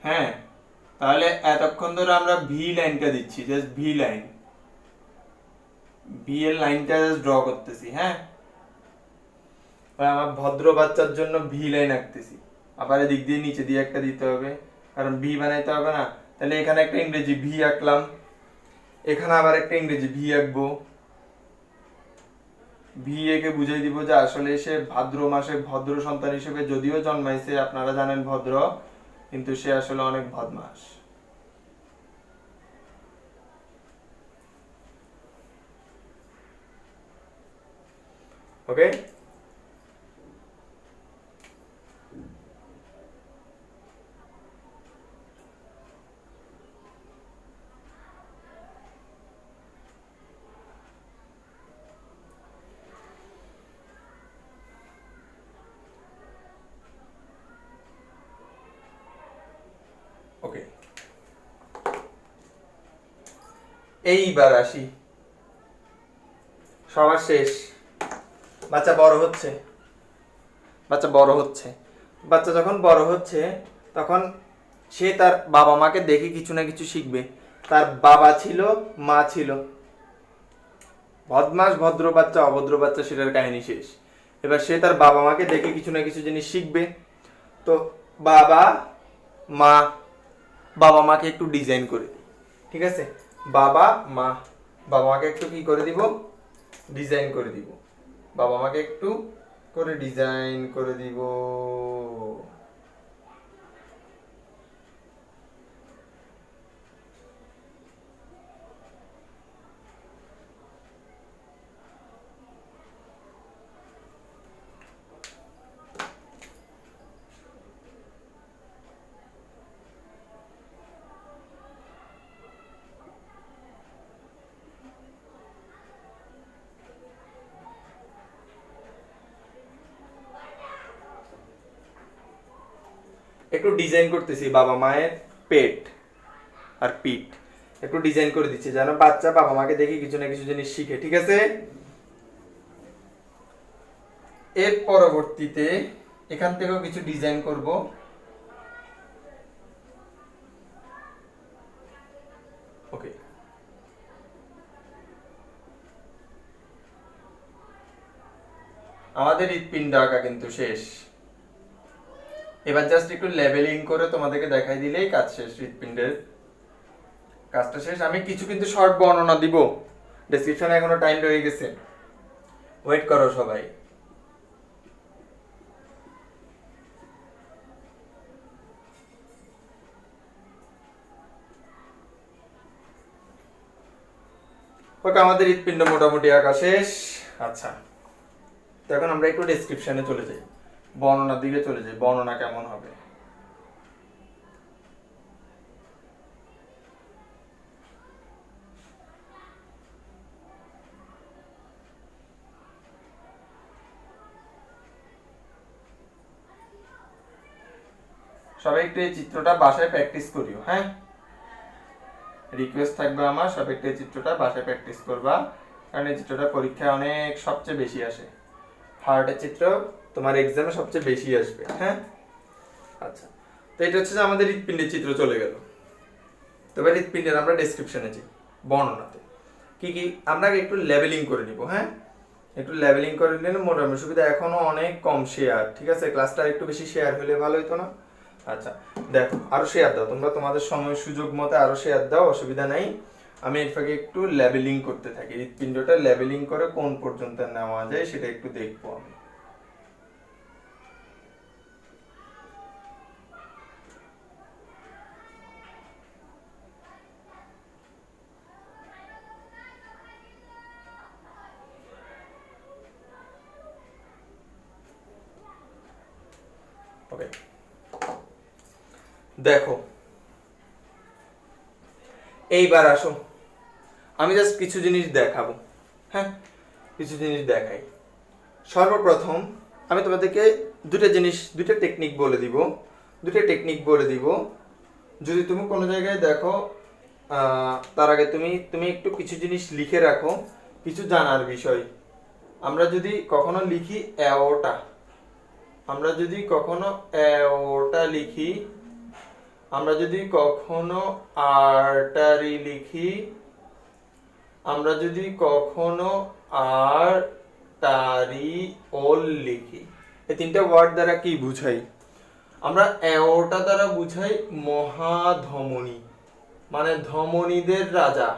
হ্যাঁ, তাহলে এতক্ষণ ধরে আমরা ভি লাইনটা দিচ্ছি, জাস্ট ভি লাইন, ভি এর লাইনটা জাস্ট ড্র করতেছি। হ্যাঁ, আমার ভদ্র বাচ্চার জন্য ভি লাইন আঁকতেছি, আবার এদিক দিয়ে নিচে দিয়ে একটা দিতে হবে, কারণ ভি বানাইতে হবে না। তাহলে এখানে একটা ইংরেজি ভি আঁকলাম, এখানে আবার একটা ইংরেজি ভি আঁকবো। ভি একে বুঝিয়ে দিব যে আসলে সে ভাদ্র মাসে ভদ্র সন্তান হিসেবে যদিও জন্মাইছে, আপনারা জানেন ভদ্র, কিন্তু সে আসলে অনেক বদমাস। ওকে, ওকে, এইবার আসি সবার শেষ, বাচ্চা বড় হচ্ছে। বাচ্চা বড় হচ্ছে, বাচ্চা যখন বড় হচ্ছে তখন সে তার বাবা মাকে দেখে কিছু না কিছু শিখবে। তার বাবা ছিল, মা ছিল, বদমাস ভদ্র বাচ্চা অভদ্র বাচ্চা সেটার কাহিনী শেষ। এবার সে তার বাবা মাকে দেখে কিছু না কিছু জিনিস শিখবে। তো বাবা মা, বাবা মাকে একটু ডিজাইন করে দিই, ঠিক আছে? বাবা মা, বাবা মাকে একটু কি করে দিব, ডিজাইন করে দিব। বাবা মাকে একটু করে ডিজাইন করে দিব। একটু ডিজাইন করতেছি বাবা মায়ের পেট আর পিঠ, একটু ডিজাইন করে দিচ্ছি যেন বাচ্চা বাবা মাকে দেখে কিছু না কিছু জিনিস শিখে, ঠিক আছে? এর পরবর্তীতে এখান থেকেও কিছু ডিজাইন করব। ওকে, আমাদের হৃৎপিণ্ড আঁকা কিন্তু শেষ। এবার জাস্ট একটু লেবেলিং করে তোমাদেরকে দেখাই দিলেই কাজ শেষ, হৃৎপিণ্ডের কাজটা শেষ। আমি কিছু কিন্তু শর্ট বর্ণনা দিব, ডেসক্রিপশনে এখনো টাইম রয়ে গেছে, ওয়েট করো সবাই। ওকে, আমাদের হৃৎপিণ্ড মোটামুটি আঁকা শেষ। আচ্ছা, তো এখন আমরা একটু ডেসক্রিপশনে চলে যাই, বর্ণনার দিকে চলে যাই, বর্ণনা কেমন হবে। সবাই একটু এই চিত্রটা বাসায় প্র্যাকটিস করিও, হ্যাঁ? রিকোয়েস্ট থাকবে আমার, সবাই একটু এই চিত্রটা বাসায় প্র্যাকটিস করবা, কারণ এই চিত্রটা পরীক্ষায় অনেক সবচেয়ে বেশি আসে। হার্টের চিত্র তোমার এক্সামে সবচেয়ে বেশি আসবে, হ্যাঁ? আচ্ছা, তো এটা হচ্ছে যে আমাদের হৃৎপিণ্ডের চিত্র চলে গেল। তবে হৃৎপিণ্ডের আমরা ডেসক্রিপশনে যাই, বর্ণনাতে কি কি আমরা একটু লেবেলিং করে নিব। হ্যাঁ, একটু লেবেলিং করে নিলে মোটামুটি সুবিধা। এখনো অনেক কম শেয়ার, ঠিক আছে? ক্লাসটা একটু বেশি শেয়ার হলে ভালো হতো না? আচ্ছা, দেখো আরো শেয়ার দাও তোমরা, তোমাদের সময় সুযোগ মতো আরো শেয়ার দাও, অসুবিধা নাই। আমি এর ফাঁকে একটু লেবেলিং করতে থাকি, হৃৎপিণ্ডটা লেবেলিং করে কোন পর্যন্ত নেওয়া যায় সেটা একটু দেখবো আমি। ওকে, দেখো এইবার আসো, আমি জাস্ট কিছু জিনিস দেখাবো। হ্যাঁ, কিছু জিনিস দেখাই। সর্বপ্রথম আমি তোমাদেরকে দুইটা টেকনিক বলে দিব, যদি তুমি কোনো জায়গায় দেখো, তার আগে তুমি একটু কিছু জিনিস লিখে রাখো, কিছু জানার বিষয়। আমরা যদি কখনো লিখি অ্যাওটা, লিখি, আমরা যদি কখনো আর্টারি লিখি, আমরা যদি কখনো আর্টারিওল লিখি, এই তিনটা ওয়ার্ড দ্বারা কি বুঝাই? আমরা অ্যাওর্টা দ্বারা বুঝাই মহাধমনী, মানে ধমনীদের রাজা,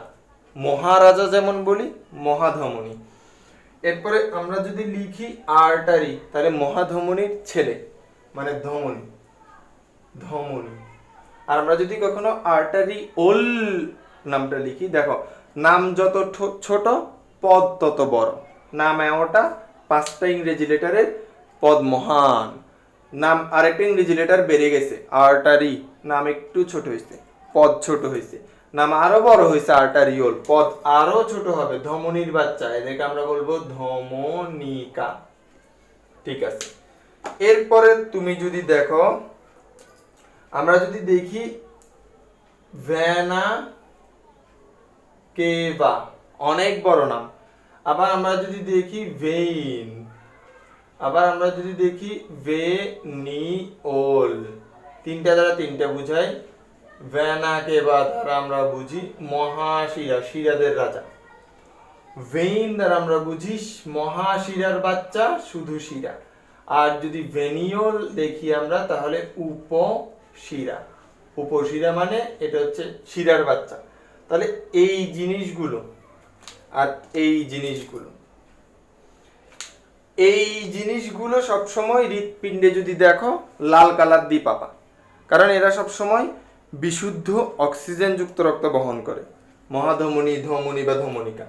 মহারাজা যেমন বলি, মহাধমনী। এরপরে আমরা যদি লিখি আর্টারি, তাহলে মহাধমনীর ছেলে, মানে ধমনী, ধমনী। আর আমরা যদি কখনো আর্টারিওল নামটা লিখি, দেখো নাম যত ছোট পদ তত বড়। নাম অ্যাওর্টা, 5টা ইংরেজি লেটারের, পদ মহান। নাম আরেকটা ইংরেজি লেটার বেড়ে গেছে, আর্টারি, নাম একটু ছোট হয়েছে, পদ ছোট হয়েছে। নাম আরো বড় হয়েছে আর্টারিওল, পদ আরো ছোট হবে, ধমনীর বাচ্চা, এদেরকে আমরা বলবো ধমনিকা। ঠিক আছে, এরপরে তুমি যদি দেখো, আমরা যদি দেখি ভ্যানা কেভা, অনেক বড় নাম। আবার আমরা যদি দেখি ভেইন, আবার আমরা যদি দেখি ভেনিওল, তিনটা দ্বারা তিনটা বুঝাই। ভ্যানা কেভা দ্বারা আমরা বুঝি মহাশিরা, শিরাদের রাজা। ভেইন দ্বারা আমরা বুঝি মহাশিরার বাচ্চা, শুধু শিরা। আর যদি ভেনিওল দেখি আমরা, তাহলে উপশিরা, উপশিরা মানে এটা হচ্ছে শিরার বাচ্চা। তাহলে এই জিনিসগুলো আর এই জিনিসগুলো, এই জিনিসগুলো সবসময় হৃৎপিণ্ডে যদি দেখো লাল কালার দিয়ে পাবা, কারণ এরা সবসময় বিশুদ্ধ অক্সিজেন যুক্ত রক্ত বহন করে, মহাধমনী, ধমনী বা ধমনিকা।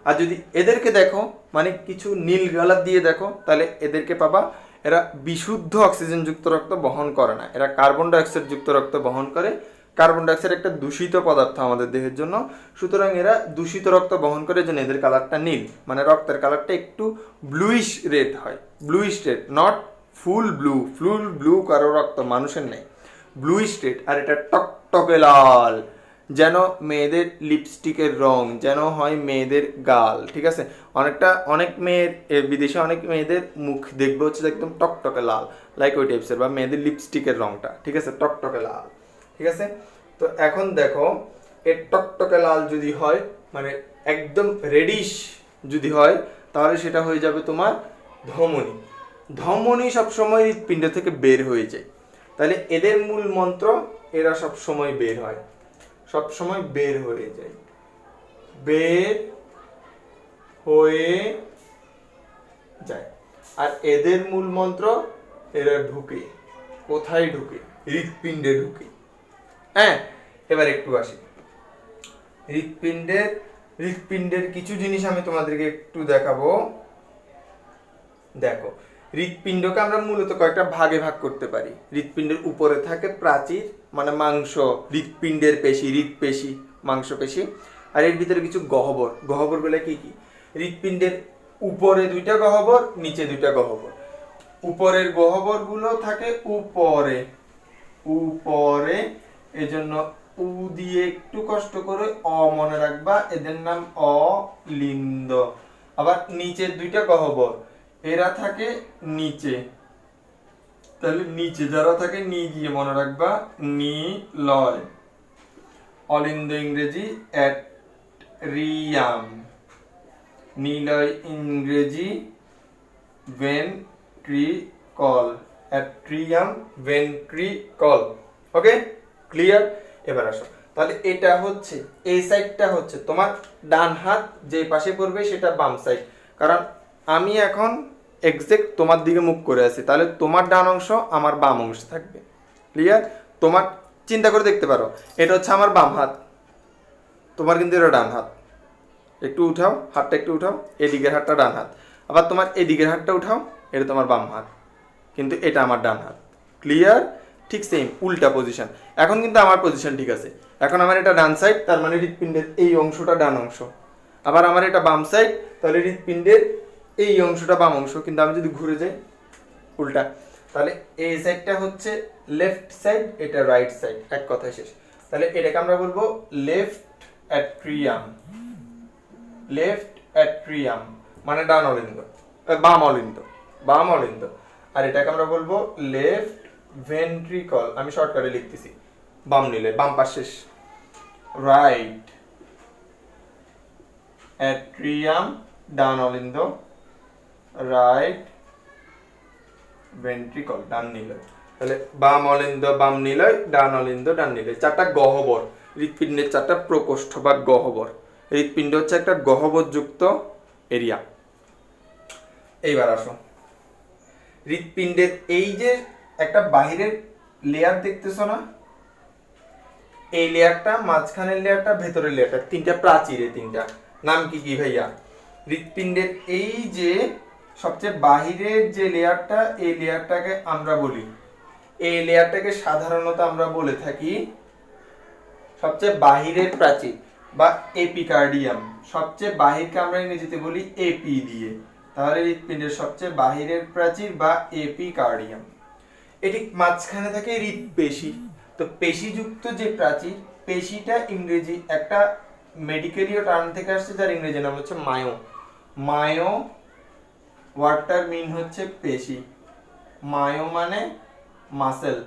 আর যদি এদেরকে দেখো, মানে কিছু নীল কালার দিয়ে দেখো, তাহলে এদেরকে পাবা এরা বিশুদ্ধ অক্সিজেন যুক্ত রক্ত বহন করে না, এরা কার্বন ডাইঅক্সাইড যুক্ত রক্ত বহন করে। কার্বন ডাইঅক্সাইড একটা দূষিত পদার্থ আমাদের দেহের জন্য, সুতরাং এরা দূষিত রক্ত বহন করে, জন্য এদের কালারটা নীল, মানে রক্তের কালারটা একটু ব্লুইশ রেড হয়, bluish red, not full blue. Full blue কারো রক্ত মানুষের নেই, ব্লুইশ রেড। আর এটা টকটকে লাল, যেন মেয়েদের লিপস্টিকের রং, যেন হয় মেয়েদের গাল। ঠিক আছে, অনেক মেয়ের, বিদেশে অনেক মেয়েদের মুখ দেখবে হচ্ছে একদম টকটকে লাল, লাইক ওই টাইপসের, বা মেয়েদের লিপস্টিকের রংটা, ঠিক আছে, টকটকে লাল। ঠিক আছে, তো এখন দেখো এর টকটকে লাল যদি হয়, মানে একদম রেডিশ যদি হয়, তাহলে সেটা হয়ে যাবে তোমার ধমনী। ধমনী সবসময় হৃৎপিণ্ড থেকে বের হয়ে যায়। তাহলে এদের মূল মন্ত্র, এরা সবসময় বের হয়, সবসময় বের হয়ে যায়, বের হয়ে যায়। আর এদের মূল মন্ত্র, এরা ঢুকে, কোথায় ঢুকে? হৃৎপিণ্ডে ঢুকে। হ্যাঁ, এবার একটু আসি হৃৎপিণ্ডের কিছু জিনিস আমি তোমাদেরকে একটু দেখাবো। দেখো, হৃৎপিণ্ডকে আমরা মূলত কয়েকটা ভাগে ভাগ করতে পারি। হৃৎপিণ্ডের উপরে থাকে প্রাচীর, মানে মাংস, হৃৎপিণ্ডের পেশি, হৃৎপেশি, মাংসপেশি। আর এর ভিতরে কিছু গহ্বর। গহ্বর বলে কি কি? হৃৎপিণ্ডের উপরে 2টা গহ্বর, নিচে 2টা গহ্বর। উপরের গহ্বরগুলো থাকে উপরে, উপরে, এজন্য উ দিয়ে একটু কষ্ট করে অ মনে রাখবা, এদের নাম অলিন্দ। আবার নিচের 2টা গহ্বর, এরা থাকে নিচে, তাহলে নিচে যারা থাকে নি দিয়ে মনে রাখবা, নি লয়। অলিন্দ ইংরেজি অ্যাট্রিয়াম, নিলয় ইংরেজি ভেন্ট্রিকল, অ্যাট্রিয়াম ভেন্ট্রিকল। ওকে, ক্লিয়ার? এবার আসো, তাহলে এটা হচ্ছে, এই সাইডটা হচ্ছে তোমার ডান হাত, যে পাশে পড়বে সেটা বাম সাইড। কারণ আমি এখন এক্সাক্ট তোমার দিকে মুখ করে আছি, তাহলে তোমার ডান অংশ আমার বাম অংশ থাকবে। ক্লিয়ার? তোমার চিন্তা করে দেখতে পারো, এটা হচ্ছে আমার বাম হাত, তোমার কিন্তু এটা ডান হাত। একটু উঠাও হাতটা, একটু উঠাও, এদিকের হাতটা ডান হাত। আবার তোমার এদিকের হাতটা উঠাও, এটা তোমার বাম হাত, কিন্তু এটা আমার ডান হাত। ক্লিয়ার? ঠিক সেম উল্টা পজিশন। এখন কিন্তু আমার পজিশন ঠিক আছে। এখন আমার এটা ডান সাইড, তার মানে হৃৎপিণ্ডের এই অংশটা ডান অংশ। আবার আমার এটা বাম সাইড, তাহলে হৃৎপিণ্ডের এই অংশটা বাম অংশ। কিন্তু আমি যদি ঘুরে যাই উল্টা, তাহলে এই সাইডটা হচ্ছে লেফট সাইড, এটা রাইট সাইড, এক কথায় শেষ। তাহলে এটাকে আমরা বলবো লেফট অ্যাট্রিয়াম, লেফট অ্যাট্রিয়াম মানে ডান অলিন্দ, বাম অলিন্দ, বাম অলিন্দ। আর এটাকে আমরা বলবো লেফট ভেন্ট্রিকল, আমি শর্টকাটে লিখতেছি, বাম নিলয়, বাম পাশ শেষ। রাইট অ্যাট্রিয়াম, ডান অলিন্দ, রাইট ভেন্ট্রিকল, ডান নিলয়। তাহলে বাম অলিন্দ বাম নিলয়, ডান অলিন্দ ডান নিলয়, চারটা গহ্বর। হৃৎপিণ্ডের চারটা প্রকোষ্ঠ বা গহ্বর। হৃৎপিণ্ড হচ্ছে একটা গহ্বরযুক্ত এরিয়া। এইবার আসো, হৃৎপিণ্ডের এই যে একটা বাহিরের লেয়ার দেখতেছো না, এই লেয়ারটা, মাঝখানের লেয়ারটা, ভেতরের লেয়ারটা, তিনটা প্রাচীর। এই তিনটা নাম কি কি ভাইয়া? হৃৎপিণ্ডের এই যে সবচেয়ে বাহিরের যে লেয়ারটা, এই লেয়ারটাকে আমরা বলি, এই লেয়ারটাকে সাধারণত আমরা বলে থাকি সবচেয়ে বাহিরের প্রাচীর বা এপিকার্ডিয়াম। সবচেয়ে বাহিরকে আমরা ইংরেজিতে বলি এপি দিয়ে। তাহলে হৃৎপিণ্ডের সবচেয়ে বাহিরের প্রাচীর বা এপিকার্ডিয়াম। এটি মাঝখানে থাকে হৃৎপেশি। তো পেশিযুক্ত যে প্রাচীর, পেশিটা ইংরেজি একটা মেডিকেলীয় টার্ম থেকে আসছে, যার ইংরেজি নাম হচ্ছে মায়ো। মায়ো ওয়ার্ডটার মিন হচ্ছে পেশি। মায়ো মানে মাসেল।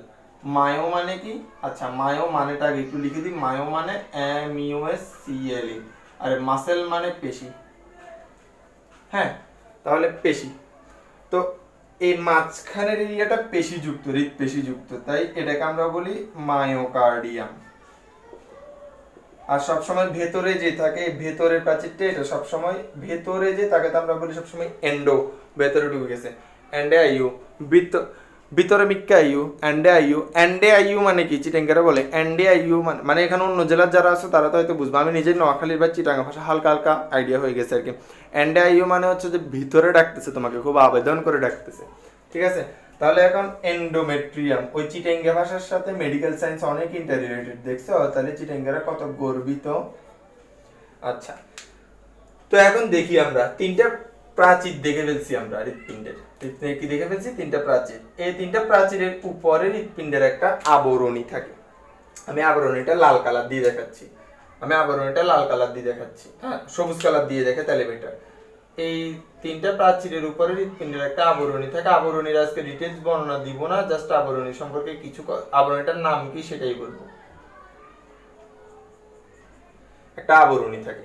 মায়ো মানে কি? আচ্ছা, মায়ো মানেটা আগে একটু লিখে দিই। মায়ো মানে MUSCLE, আর মাসেল মানে পেশি। হ্যাঁ, তাহলে পেশি। তো এই মাঝখানের এরিয়াটা পেশিযুক্ত, হৃৎপেশিযুক্ত, তাই এটাকে আমরা বলি মায়োকার্ডিয়াম। আর সবসময় ভেতরে যে থাকে, ভেতরের প্রাচীরটা, এটা সবসময় ভেতরে যে তাকে আমরা বলি সবসময় এন্ডো, ভেতরে ঢুকে গেছে। এন্ডে আইউ, ভিতরে মিক্কা আইউ, এন্ডে আইউ। এন্ডে আইউ মানে কি? চিটাঙ্গারা বলে এন্ডে আইউ মানে এখানে অন্য জেলার যারা আছে তারা তো হয়তো বুঝবে, আমি নিজে নোয়াখালীর বা চিটাঙ্গা ভাষা হালকা হালকা আইডিয়া হয়ে গেছে আর কি। এন্ডে আইউ মানে হচ্ছে যে ভিতরে ডাকতেছে, তোমাকে খুব আবেদন করে ডাকতেছে, ঠিক আছে? তাহলে এখন এন্ডোমেট্রিয়াম, ওই চিটাঙ্গা ভাষার সাথে মেডিকেল সায়েন্স অনেক ইন্টাররিলেটেড, দেখছো? তাহলে চিটাঙ্গারা কত গর্বিত। আচ্ছা, তো এখন দেখি আমরা তিনটা প্রাচীর দেখে ফেলছি আমরা হৃৎপিণ্ডের। কি দেখে ফেলছি? তিনটা প্রাচীর। এই তিনটা প্রাচীরের উপরে হৃৎপিণ্ডের একটা আবরণী থাকে। আমি আবরণীটা লাল কালার দিয়ে দেখাচ্ছি। হ্যাঁ, সবুজ কালার দিয়ে দেখে তাহলে বেটার। এই তিনটা প্রাচীরের উপরে হৃৎপিণ্ডের একটা আবরণী থাকে। আবরণীর আজকে ডিটেইলস বর্ণনা দিব না, জাস্ট আবরণী সম্পর্কে কিছু, আবরণীটার নাম কি সেটাই বলবো। একটা আবরণী থাকে।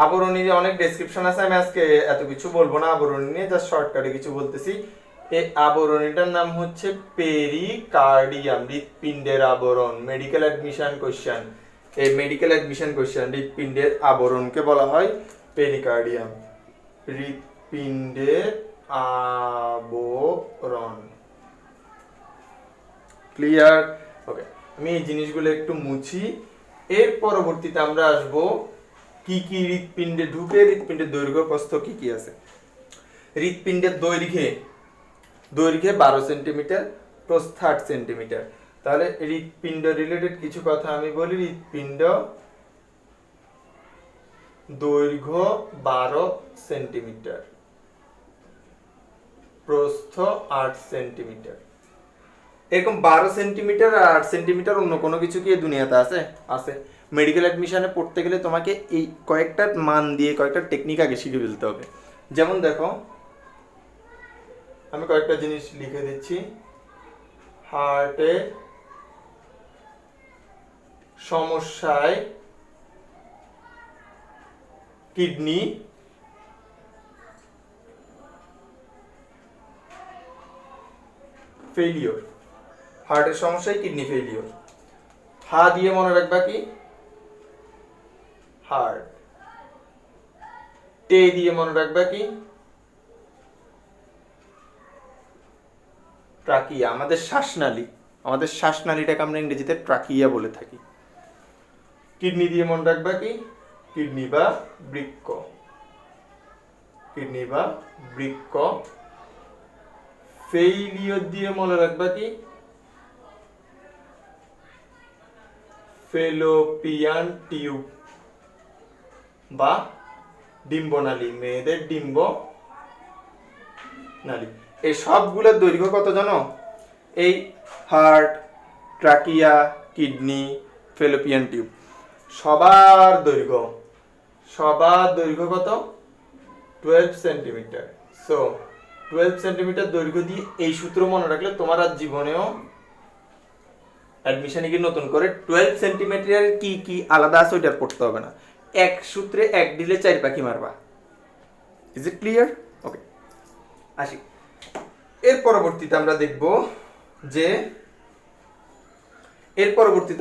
আবরণীর অনেক ডেসক্রিপশন আছে, আমি আজকে এত কিছু বলবো না আবরণী নিয়ে, জাস্ট শর্টকাটে কিছু বলতেছি। এই আবরণীটার নাম হচ্ছে পেরিকার্ডিয়াম, হৃৎপিণ্ডের আবরণ। মেডিকেল অ্যাডমিশন কোশ্চেন, এই মেডিকেল অ্যাডমিশন কোশ্চেন, হৃৎপিণ্ডের আবরণকে বলা হয় পেরিকার্ডিয়াম। হৃৎপিণ্ডের আবরণ, ক্লিয়ার? ওকে, আমি এই জিনিসগুলো একটু মুছি। এর পরবর্তীতে আমরা আসবো কি কি হৃৎপিণ্ডে ঢুকে, হৃৎপিণ্ডের দৈর্ঘ্য প্রস্থ কি কি আছে। হৃৎপিণ্ডের দৈর্ঘ্যে 12 সেন্টিমিটার, প্রস্থ 8 সেন্টিমিটার। তাহলে হৃৎপিণ্ড রিলেটেড কিছু কথা আমি বলি। হৃৎপিণ্ড দৈর্ঘ্য 12 সেন্টিমিটার, প্রস্থ 8 সেন্টিমিটার। এরকম 12 সেন্টিমিটার আর 8 সেন্টিমিটার অন্য কোনো কিছু কি দুনিয়াতে আছে? আছে। মেডিকেল অ্যাডমিশনে পড়তে গেলে তোমাকে এই কয়েকটা মান দিয়ে কয়েকটা টেকনিক আগে শিখে ফেলতে হবে। যেমন দেখো, আমি কয়েকটা জিনিস লিখে দিচ্ছি। হার্টের সমস্যায় কিডনি, ফেলিওর। হার্টের সমস্যায় কিডনি ফেলিওর। হা দিয়ে মনে রাখবা কি? হার্ট। টে দিয়ে মনে রাখবা কি? ট্রাকিয়া, আমাদের শ্বাসনালী। আমাদের শ্বাসনালীটাকে আমরা ইংরেজিতে ট্রাকিয়া বলে থাকি। কিডনি দিয়ে মনে রাখবা কি? কিডনি বা বৃক্ক। কিডনি বা বৃক্ক। ফেইলিওর দিয়ে মনে রাখবা কি? ফেলোপিয়ান টিউব বা ডিম্বনালী, মেয়েদের ডিম্ব নালী। এই সবগুলোর দৈর্ঘ্য কত জানো? এই heart, trachea, kidney, fallopian tube সবার দৈর্ঘ্য কত? 12 সেন্টিমিটার। সো 12 সেন্টিমিটার দৈর্ঘ্য দিয়ে এই সূত্র মনে রাখলে তোমার আর জীবনেও অ্যাডমিশনে গিয়ে নতুন করে 12 সেন্টিমিটারের কি কি আলাদা আছে ওইটা পড়তে হবে না, এক সূত্রে এক দিলে 4 পাখি মারবা। Is it clear? ওকে, আসি। এর পরবর্তীতে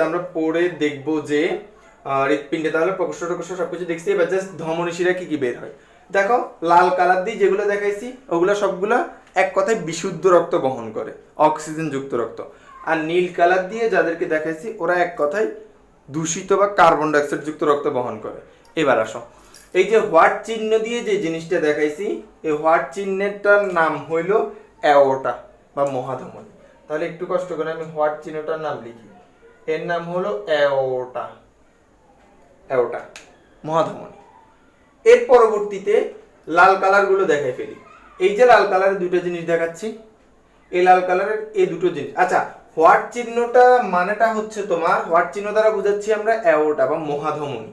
আমরা পড়ে দেখব যে হৃৎপিণ্ডে তাহলে প্রকোষ্ঠ টকোষ্ঠ সবকিছু দেখছি, এবার জাস্ট ধমনী শিরা কি কি বের হয়। দেখো লাল কালার দিয়ে যেগুলো দেখাইছি ওগুলো সবগুলো এক কথায় বিশুদ্ধ রক্ত বহন করে, অক্সিজেন যুক্ত রক্ত। আর নীল কালার দিয়ে যাদেরকে দেখাইছি ওরা এক কথায় দূষিত বা কার্বন ডাইঅক্সাইড যুক্ত রক্ত বহন করে। এবার আসো, এই যে হোয়াট চিহ্ন দিয়ে যে জিনিসটা দেখাইছি, এই হোয়াট চিহ্নটার নাম হইল অ্যাওর্টা বা মহাধমনী। তাহলে একটু কষ্ট করে আমি হোয়াট চিহ্নটার নাম লিখি, এর নাম হলো অ্যাওর্টা, মহাধমনী। এর পরবর্তীতে লাল কালার গুলো দেখাই ফেলি। এই যে লাল কালারের দুটো জিনিস দেখাচ্ছি, এই লাল কালারের এই দুটো জিনিস। আচ্ছা, হোয়াট চিহ্নটা মানেটা হচ্ছে তোমার, হোয়াট চিহ্ন দ্বারা বুঝাচ্ছি আমরা অ্যাওর্টা বা মহাধমনী।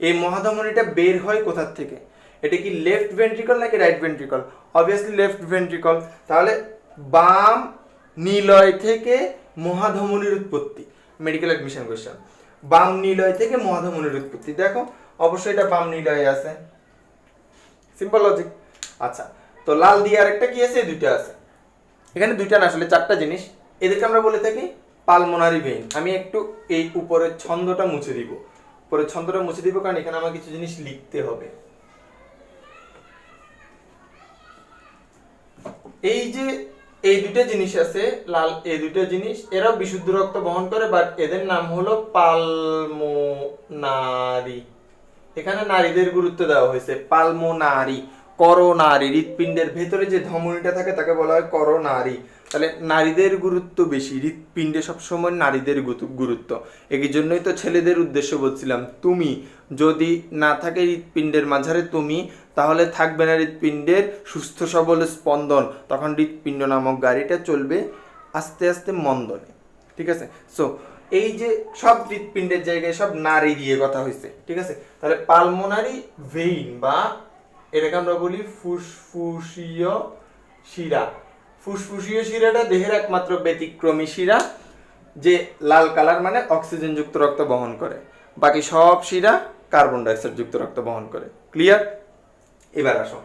এই মহাধমনীটা বের হয় কোথার থেকে? এটা কি লেফট ভেন্ট্রিকল নাকি right ventricle? Obviously left ventricle. তাহলে বাম নিলয় থেকে মহাধমনীর উৎপত্তি। মেডিকেল অ্যাডমিশন কোশ্চেন, বাম নিলয় থেকে মহাধমনীর উৎপত্তি। দেখো অবশ্যই এটা বাম নিলয়ে আছে, সিম্পল লজিক। আচ্ছা, তো লাল দিয়ে আরেকটা কি আছে? দুইটা আছে। এখানে দুইটা না, আসলে চারটা জিনিস। এদেরকে আমরা বলে থাকি পালমোনারি ভেইন। আমি একটু এই উপরের ছন্দটা মুছে দিব, কারণ এখানে আমার কিছু জিনিস লিখতে হবে। এই যে এই দুটো জিনিস আছে লাল, এই দুটো জিনিস এরাও বিশুদ্ধ রক্ত বহন করে, বাট এদের নাম হলো পালমোনারি। এখানে নারীদের গুরুত্ব দেওয়া হয়েছে, পালমোনারি, করোনারি। হৃৎপিণ্ডের ভেতরে যে ধমনীটা থাকে তাকে বলা হয় করোনারি। তাহলে নারীদের গুরুত্ব বেশি, হৃৎপিণ্ডে সবসময় নারীদের গুরুত্ব। এই জন্যই তো ছেলেদের উদ্দেশ্য বলছিলাম, তুমি যদি না থাকে হৃৎপিণ্ডের মাঝারে তুমি, তাহলে থাকবে না হৃৎপিণ্ডের সুস্থ সবল স্পন্দন। তখন হৃৎপিণ্ড নামক গাড়িটা চলবে আস্তে আস্তে মন্দনে। ঠিক আছে? সো এই যে সব হৃৎপিণ্ডের জায়গায় সব নারী দিয়ে কথা হয়েছে। ঠিক আছে? তাহলে পালমোনারি ভেইন বা এটাকে আমরা বলি ফুসফুসীয় শিরা। ফুসফুসীয় শিরাটা দেহের একমাত্র ব্যতিক্রমী শিরা যে লাল কালার মানে অক্সিজেন যুক্ত রক্ত বহন করে, বাকি সব শিরা কার্বন ডাইঅক্সাইড যুক্ত রক্ত বহন করে। ক্লিয়ার? এবার আসো,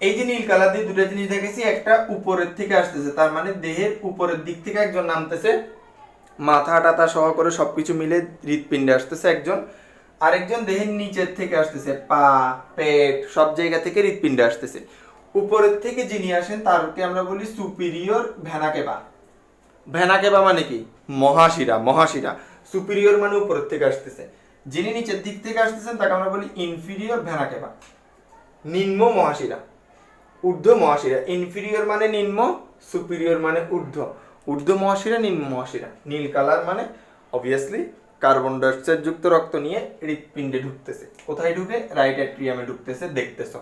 এই যে নীল কালার দিয়ে দুটো জিনিস দেখেছি, একটা উপরের থেকে আসতেছে, তার মানে দেহের উপরের দিক থেকে একজন নামতেছে, মাথা টাথা সহ করে সবকিছু মিলে হৃৎপিণ্ডে আসতেছে একজন, আরেকজন দেহের নিচের থেকে আসতেছে, পা পেট সব জায়গা থেকে হৃৎপিণ্ডে আসতেছে। উপরের থেকে যিনি আসেন তারকে আমরা বলি সুপিরিয়র ভেনা কেবা। ভেনা কেবা মানে কি? মহাশিরা। সুপিরিয়র মানে উপরের থেকে আসতেছে, যিনি নিচের দিক থেকে আসতেছেন তাকে আমরা বলি ইনফিরিয়র ভেনা কেবা, নিম্ন মহাশিরা, ঊর্ধ্ব মহাশিরা। ইনফিরিয়র মানে নিম্ন, সুপিরিয়র মানে ঊর্ধ্ব। ঊর্ধ্ব মহাশিরা, নিম্ন মহাশিরা। নীল কালার মানে অবভিয়াসলি কার্বন ডাইঅক্সাইড যুক্ত রক্ত নিয়ে হৃৎপিণ্ডে ঢুকতেছে। কোথায় ঢুকে? রাইট অ্যাট্রিয়ামে ঢুকতেছে, দেখতেছ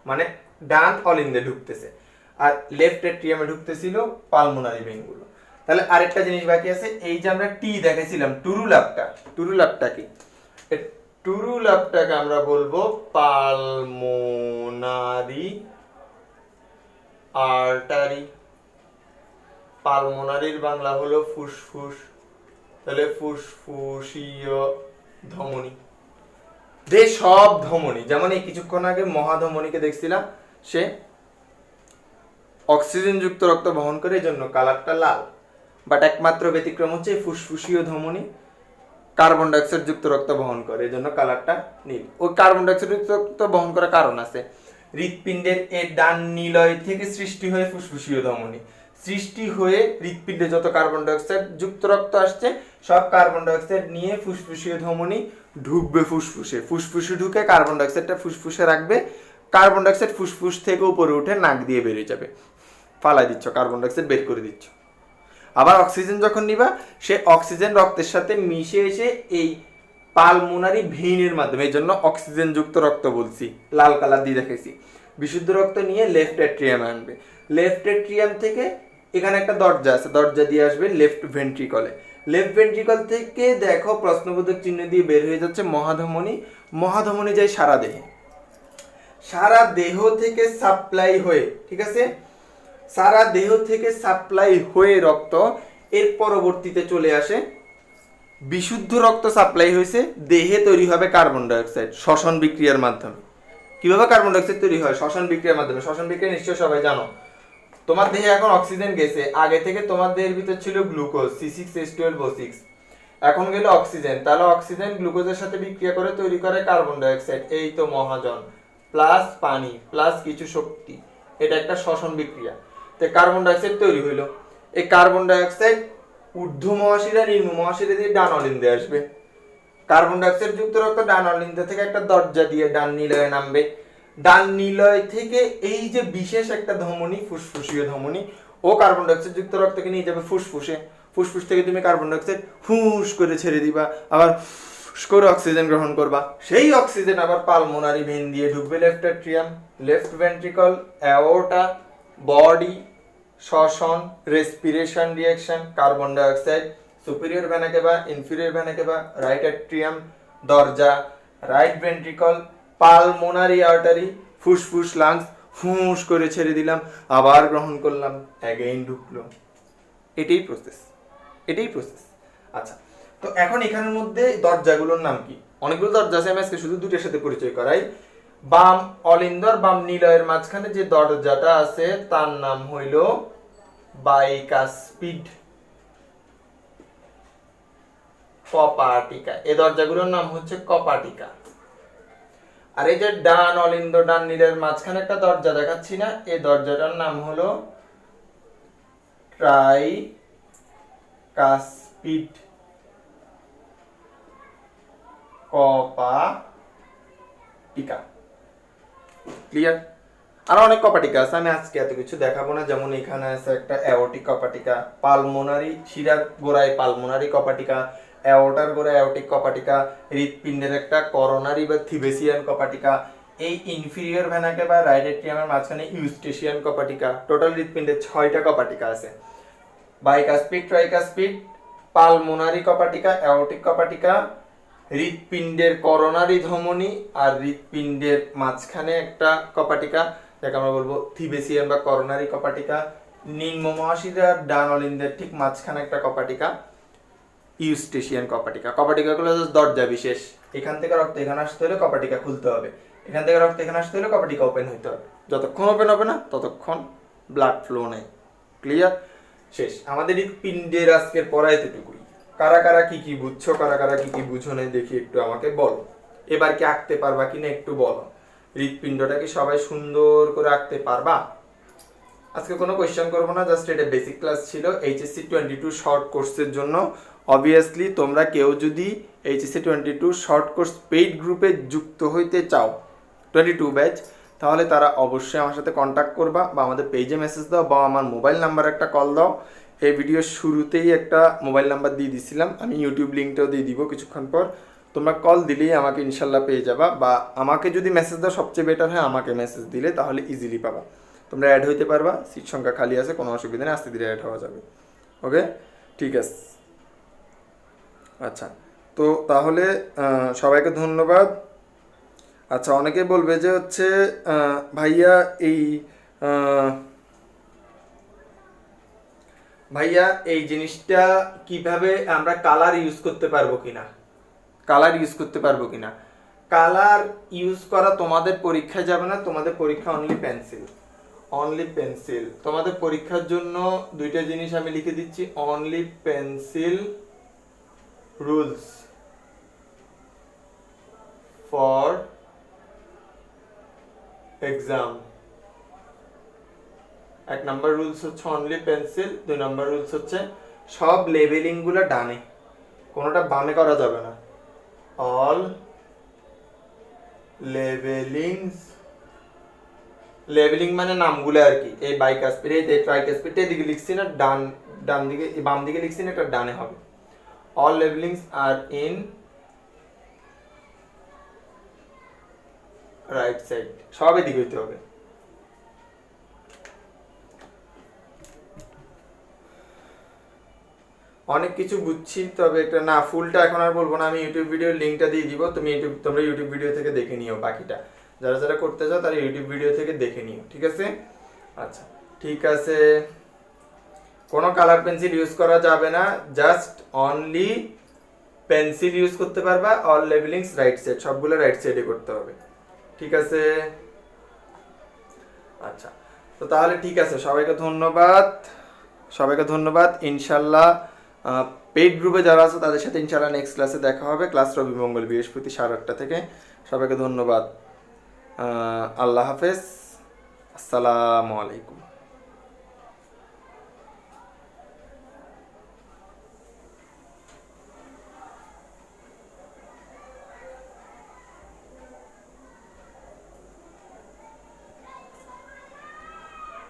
মানে ডান অলিন্দে ঢুকতেছে, আর লেফট অ্যাট্রিয়ামে ঢুকতেছিল পালমোনারি ভেইনগুলো। তাহলে আরেকটা জিনিস বাকি আছে, এই যে আমরা টি দেখেছিলাম টুরুলাপটা কি? টুরুলাপটাকে আমরা বলবো পালমোনারি আর্টারি। পালমোনারির বাংলা হলো ফুসফুস, তাহলে ফুসফুসীয় ধমনী। সব ধমনী, যেমন এই কিছুক্ষণ আগে মহাধমনীকে দেখছিলাম, সে অক্সিজেন যুক্ত রক্ত বহন করে, এই জন্য কালারটা লাল। বাট একমাত্র ব্যতিক্রম হচ্ছে ফুসফুসীয় ধমনী কার্বন ডাইঅক্সাইড যুক্ত রক্ত বহন করে, এই জন্য কালারটা নীল। ওই কার্বন ডাইঅক্সাইড যুক্ত রক্ত বহন করার কারণ আছে, হৃৎপিণ্ডের এই ডান নিলয় থেকে সৃষ্টি হয়ে ফুসফুসীয় ধমনী, সৃষ্টি হয়ে হৃৎপিণ্ডে যত কার্বন ডাইঅক্সাইড যুক্ত রক্ত আসছে সব কার্বন ডাইঅক্সাইড নিয়ে ফুসফুসীয় ধমনী ঢুকবে ফুসফুসে ঢুকে কার্বন ডাইঅক্সাইডটা ফুসফুসে রাখবে। কার্বন ডাইঅক্সাইড ফুসফুস থেকে উপরে উঠে নাক দিয়ে বেরিয়ে যাবে, ফালাই দিচ্ছ, কার্বন ডাইঅক্সাইড বের করে দিচ্ছ। আবার অক্সিজেন যখন নিবা, সে অক্সিজেন রক্তের সাথে মিশে এসে এই পালমোনারি ভেইনের মাধ্যমে, এই জন্য অক্সিজেন যুক্ত রক্ত বলছি, লাল কালার দিয়ে দেখেছি, বিশুদ্ধ রক্ত নিয়ে লেফট অ্যাট্রিয়ামে আনবে। লেফট অ্যাট্রিয়াম থেকে এখানে একটা দরজা আছে, দরজা দিয়ে আসবে লেফট ভেন্ট্রিকলে। লেফট ভেন্ট্রিকল থেকে দেখো প্রশ্নবোধক চিহ্ন দিয়ে বের হয়ে যাচ্ছে মহাধমনী, মহাধমনী যায় সারা দেহে, সারা দেহ থেকে সাপ্লাই হয়ে, ঠিক আছে, সারা দেহ থেকে সাপ্লাই হয়ে রক্ত এর পরবর্তীতে চলে আসে, বিশুদ্ধ রক্ত সাপ্লাই হয়েছে, দেহে তৈরি হবে কার্বন ডাইঅক্সাইড শ্বসন বিক্রিয়ার মাধ্যমে। কিভাবে কার্বন ডাইঅক্সাইড তৈরি হয়? শ্বসন বিক্রিয়ার মাধ্যমে। শ্বসন বিক্রিয়া নিশ্চয়ই সবাই জানো। তোমার দেহে এখন অক্সিজেন গেছে, আগে থেকে তোমার দেহের ভিতর ছিল গ্লুকোজ C6H12O6, এখন গেল অক্সিজেন, তাহলে অক্সিজেন গ্লুকোজের সাথে বিক্রিয়া করে তৈরি করে কার্বন ডাইঅক্সাইড, এই তো মহাজন, প্লাস পানি প্লাস কিছু শক্তি, এটা একটা শ্বসন বিক্রিয়া। তো কার্বন ডাইঅক্সাইড তৈরি হইলো, এই কার্বন ডাইঅক্সাইড ঊর্ধ্ব মহাশিরা নিম্ন মহাশিরা দিয়ে ডান অলিন্দে আসবে। কার্বন ডাইঅক্সাইড যুক্ত রক্ত ডান অলিন্দ থেকে একটা দরজা দিয়ে ডান নিলয়ে নামবে, ডান নিলয় থেকে এই যে বিশেষ একটা ধমনী, ফুসফুসীয় ধমনী, ও কার্বন ডাইঅক্সাইড যুক্ত রক্তকে নিয়ে যাবে ফুসফুসে, ফুসফুস থেকে তুমি কার্বন ডাইঅক্সাইড হুস করে ছেড়ে দিবা, আবার হুস করে অক্সিজেন গ্রহণ করবা, সেই অক্সিজেন আবার পালমোনারি ভেন দিয়ে ঢুকবে left atrium, left ventricle, aorta, body, শ্বসন, respiration reaction, carbon dioxide, superior vena cava, inferior vena cava, right atrium, দরজা, রাইট ভেন্ট্রিকল, পালমোনারি আর্টারি, ফুসফুস, লাংস, ফুস করে ছেড়ে দিলাম, আবার গ্রহণ করলাম, অ্যাগেইন ঢুকলো। এটাই প্রসেস, এটাই প্রসেস। আচ্ছা, তো এখন এখানের মধ্যে দরজাগুলোর নাম কি? অনেকগুলো দরজা আছে, আমি আজকে শুধু দুটোর সাথে পরিচয় করাই। বাম অলিন্দর বাম নিলয়ের মাঝখানে যে দরজাটা আছে তার নাম হইল বাইকাস্পিড কপাটিকা, এই দরজাগুলোর নাম হচ্ছে কপাটিকা। আর এই যে ডান অলিন্দ ডান নীলের মাঝখানে একটা দরজা দেখাচ্ছি না, এই দরজাটার নাম হলো ট্রাইকাস্পিড কপাটিকা। ক্লিয়ার? আর অনেক কপাটিকা আছে, আমি আজকে এত কিছু দেখাবো না। যেমন এখানে আছে একটা অ্যাওর্টিক কপাটিকা, পালমোনারি শিরার গোড়ায় পালমোনারি কপাটিকা, অ্যাওর্টার গোড়ায় অ্যাওর্টিক কপাটিকা, হৃৎপিণ্ডের একটা করোনারি বা থিবেসিয়ান কপাটিকা, এই ইনফিরিয়র ভেনাকে বা রাইট এট্রিয়ামের মাঝখানে ইউস্টেশিয়ান কপাটিকা। টোটাল হৃৎপিণ্ডে 6টা কপাটিকা আছে, বাইকাস্পিড, ট্রাইকাস্পিড, পালমোনারি কপাটিকা, অ্যাওর্টিক কপাটিকা, হৃৎপিণ্ডের করোনারি ধমনী, আর হৃৎপিণ্ডের মাঝখানে একটা কপাটিকা যাকে আমরা বলবো থিবেসিয়ান বা করোনারি কপাটিকা, নিম্ন মহাশিরার ডান অলিন্দের ঠিক মাঝখানে একটা কপাটিকা, ইউস্টেশিয়ান কপাটিকা। কপাটিকাগুলো দরজা বিশেষ, এখান থেকে রক্ত এখানে আসতে হলে কপাটিকা খুলতে হবে, এখান থেকে রক্ত এখানে আসতে হলে কপাটিকা ওপেন হইতে হবে। যতক্ষণ ওপেন হবে না ততক্ষণ ব্লাড ফ্লো নেই। ক্লিয়ার? শেষ। আমাদের হৃৎপিণ্ডের আজকের পড়া এতটুকুই। কারা কারা কি কি বুঝছো, কারা কারা কি কি বুঝো নাই দেখি একটু আমাকে বলো। এবার কি আঁকতে পারবা কিনা একটু বলো। হৃৎপিণ্ডটা কি সবাই সুন্দর করে আঁকতে পারবা? আজকে কোনো কোয়েশ্চেন করবো না, জাস্ট এটা বেসিক ক্লাস ছিল HSC 22 শর্ট কোর্সের জন্য। অবভিয়াসলি তোমরা কেউ যদি HSC 22 শর্ট কোর্স পেইড গ্রুপে যুক্ত হইতে চাও 22 ব্যাচ, তাহলে তারা অবশ্যই আমার সাথে কন্ট্যাক্ট করবা বা আমাদের পেজে মেসেজ দাও বা আমার মোবাইল নাম্বার একটা কল দাও। এই ভিডিওর শুরুতেই একটা মোবাইল নাম্বার দিয়ে দিছিলাম, আমি ইউটিউব লিঙ্কটাও দিয়ে দিব কিছুক্ষণ পর। তোমরা কল দিলেই আমাকে ইনশাল্লাহ পেয়ে যাবা, বা আমাকে যদি মেসেজ দাও সবচেয়ে বেটার হয়, আমাকে মেসেজ দিলে তাহলে ইজিলি পাবা। তোমরা অ্যাড হইতে পারবা, সিট সংখ্যা খালি আছে, কোনো অসুবিধা নেই, আস্তে ধীরে অ্যাড হওয়া যাবে। ওকে, ঠিক আছে। আচ্ছা, তো তাহলে সবাইকে ধন্যবাদ। আচ্ছা, অনেকে বলবে যে হচ্ছে ভাইয়া এই জিনিসটা কিভাবে আমরা কালার ইউজ করতে পারবো কিনা, কালার ইউজ করতে পারবো কিনা। কালার ইউজ করা তোমাদের পরীক্ষায় যাবে না, তোমাদের পরীক্ষা অনলি পেন্সিল, অনলি পেন্সিল। তোমাদের পরীক্ষার জন্য দুইটা জিনিস আমি লিখে দিচ্ছি, only pencil rules for exam. 1 number rules হচ্ছে অনলি পেন্সিল, 2 নাম্বার রুলস হচ্ছে সব লেবেলিং গুলো ডানে, কোনোটা বামে করা যাবে না। অল লেবেলিংস, লেবেলিং মানে নামগুলো আর কি। এই বাইকাস্পিড, এই ট্রাইকাস্পিড এদিকে লিখছি না, ডান দিকে, বাম দিকে লিখছি না, এটা ডানে হবে। All labellings are in right side, সব এদিকে হইতে হবে। অনেক কিছু বুঝছি, তবে একটা না ফুলটা এখন আর বলবো না, আমি ইউটিউব ভিডিওর লিঙ্কটা দিয়ে দিব, তোমরা ইউটিউব ভিডিও থেকে দেখে নিও বাকিটা। যারা যারা করতে চাও তারা ইউটিউব ভিডিও থেকে দেখে নিও, ঠিক আছে? আচ্ছা ঠিক আছে, কোনো কালার পেন্সিল ইউজ করা যাবে না, জাস্ট অনলি পেন্সিল ইউজ করতে পারবা। অল লেভেলিংস রাইট সাইড, সবগুলো রাইট সাইডে করতে হবে, ঠিক আছে? আচ্ছা, তো তাহলে ঠিক আছে, সবাইকে ধন্যবাদ, সবাইকে ধন্যবাদ। ইনশাল্লাহ পেইড গ্রুপে যারা আছে তাদের সাথে ইনশাল্লাহ নেক্সট ক্লাসে দেখা হবে। ক্লাস রবি মঙ্গল বৃহস্পতি 8:30 থেকে। সবাইকে ধন্যবাদ, আল্লাহ হাফেজ, আসসালামু আলাইকুম।